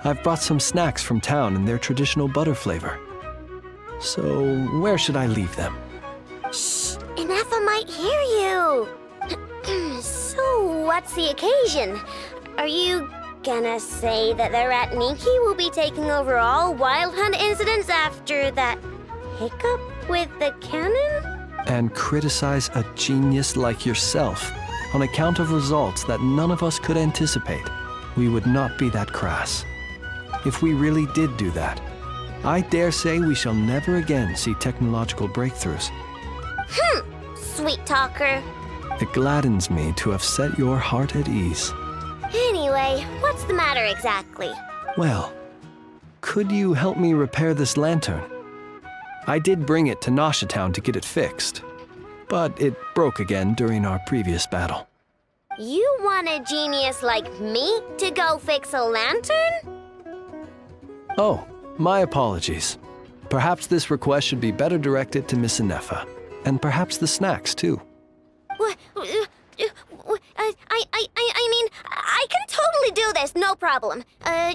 I've brought some snacks from town in their traditional butter flavor. So, where should I leave them? Shh! Anefa might quite hear you. So, what's the occasion? Are you gonna say that the Rat Niki will be taking over all Wild Hunt incidents after that hiccup with the cannon? And criticize a genius like yourself on account of results that none of us could anticipate. We would not be that crass. If we really did do that, I dare say we shall never again see technological breakthroughs. Sweet talker. It gladdens me to have set your heart at ease. Anyway, what's the matter exactly? Well, could you help me repair this lantern? I did bring it to Nasha Town to get it fixed, but it broke again during our previous battle. You want a genius like me to go fix a lantern? Oh, my apologies. Perhaps this request should be better directed to Miss Inefa, and perhaps the snacks too. What? I mean, I can totally do this, no problem.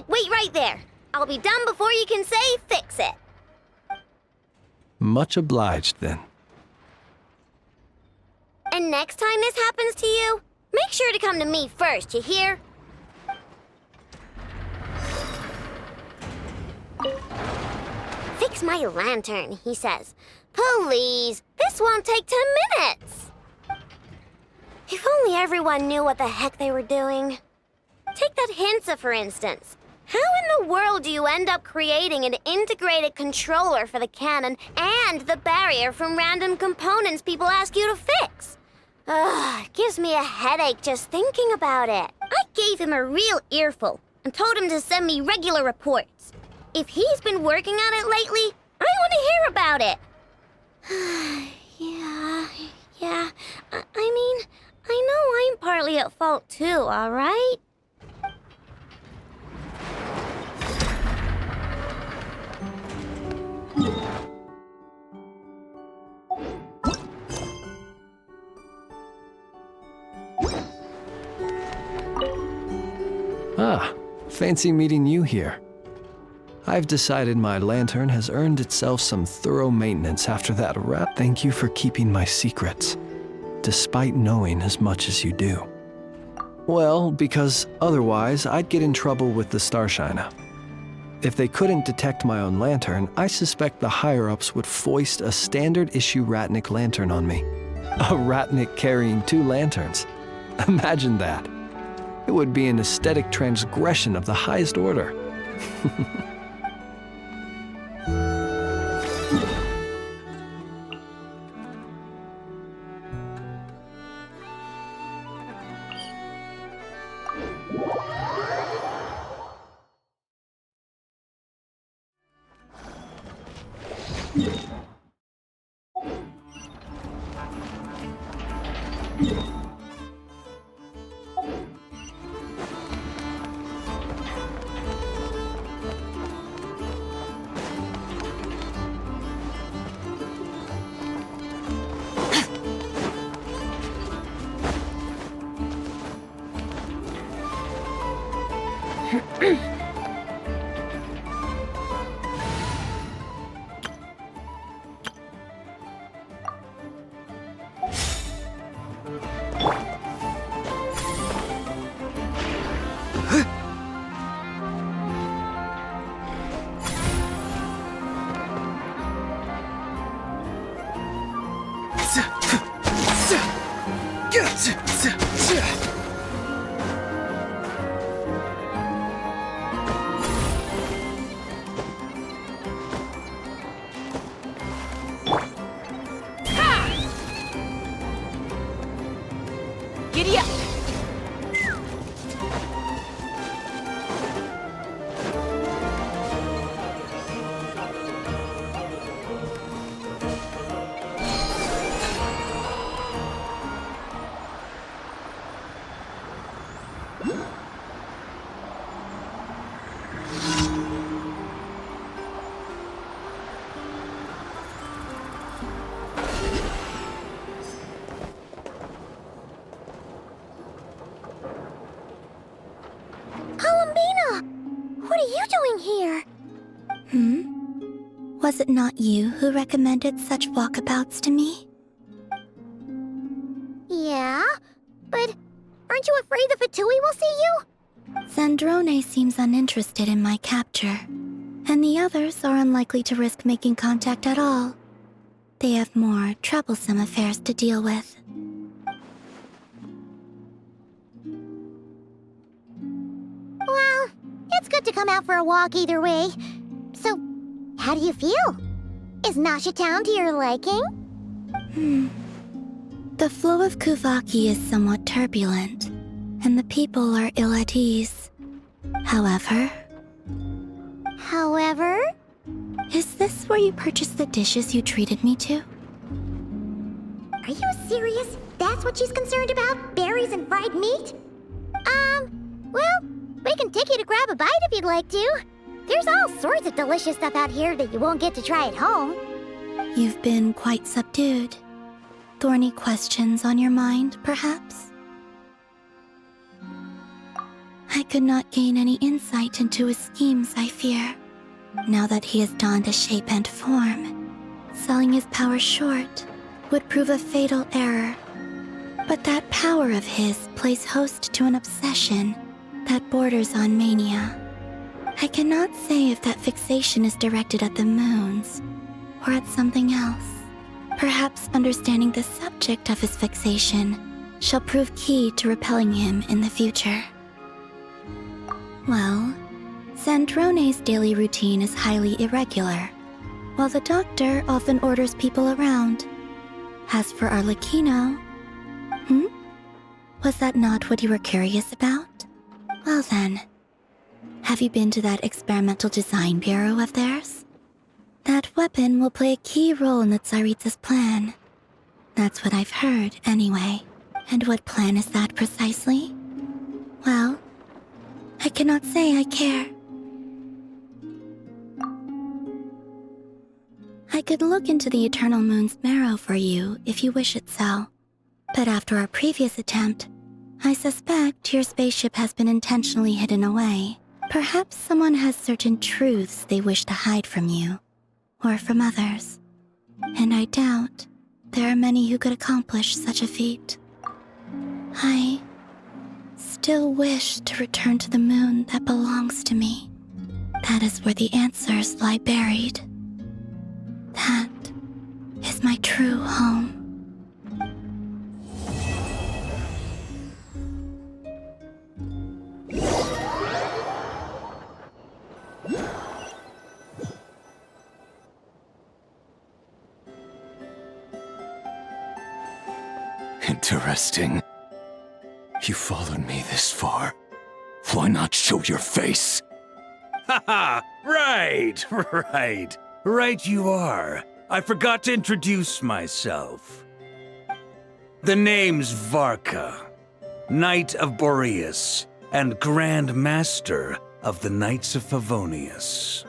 Wait right there. I'll be done before you can say fix it. Much obliged, then. And next time this happens to you, make sure to come to me first, you hear? Fix my lantern, he says. Please, this won't take 10 minutes. If only everyone knew what the heck they were doing. Take that Hinsa, for instance. How in the world do you end up creating an integrated controller for the cannon and the barrier from random components people ask you to fix? It gives me a headache just thinking about it. I gave him a real earful and told him to send me regular reports. If he's been working on it lately, I want to hear about it. Yeah. I mean, I know I'm partly at fault too, all right? Ah, fancy meeting you here. I've decided my lantern has earned itself some thorough maintenance after that rap. Thank you for keeping my secrets, despite knowing as much as you do. Well, because otherwise I'd get in trouble with the Starshiner. If they couldn't detect my own lantern, I suspect the higher-ups would foist a standard-issue Ratnik lantern on me. A Ratnik carrying 2 lanterns. Imagine that. It would be an aesthetic transgression of the highest order. Giddy up! What are you doing here? Was it not you who recommended such walkabouts to me? you afraid the Fatui will see you? Zandrone seems uninterested in my capture, and the others are unlikely to risk making contact at all. They have more troublesome affairs to deal with. Well, it's good to come out for a walk either way. So, how do you feel? Is Nasha Town to your liking? The flow of Kuvaki is somewhat turbulent, and the people are ill at ease. However... Is this where you purchased the dishes you treated me to? Are you serious? That's what she's concerned about? Berries and fried meat? Well, we can take you to grab a bite if you'd like to. There's all sorts of delicious stuff out here that you won't get to try at home. You've been quite subdued. Thorny questions on your mind, perhaps? I could not gain any insight into his schemes, I fear. Now that he has donned a shape and form, selling his power short would prove a fatal error. But that power of his plays host to an obsession that borders on mania. I cannot say if that fixation is directed at the moons or at something else. Perhaps understanding the subject of his fixation shall prove key to repelling him in the future. Well, Zandrone's daily routine is highly irregular, while the doctor often orders people around. As for Arlecchino... Was that not what you were curious about? Well then, have you been to that experimental design bureau of theirs? That weapon will play a key role in the Tsaritsa's plan. That's what I've heard, anyway. And what plan is that precisely? Well, I cannot say I care. I could look into the Eternal Moon's marrow for you if you wish it so. But after our previous attempt, I suspect your spaceship has been intentionally hidden away. Perhaps someone has certain truths they wish to hide from you, or from others. And I doubt there are many who could accomplish such a feat. I still wish to return to the moon that belongs to me. That is where the answers lie buried. That is my true home. Interesting. You followed me this far. Why not show your face? Haha! Right you are. I forgot to introduce myself. The name's Varka, Knight of Boreas, and Grand Master of the Knights of Favonius.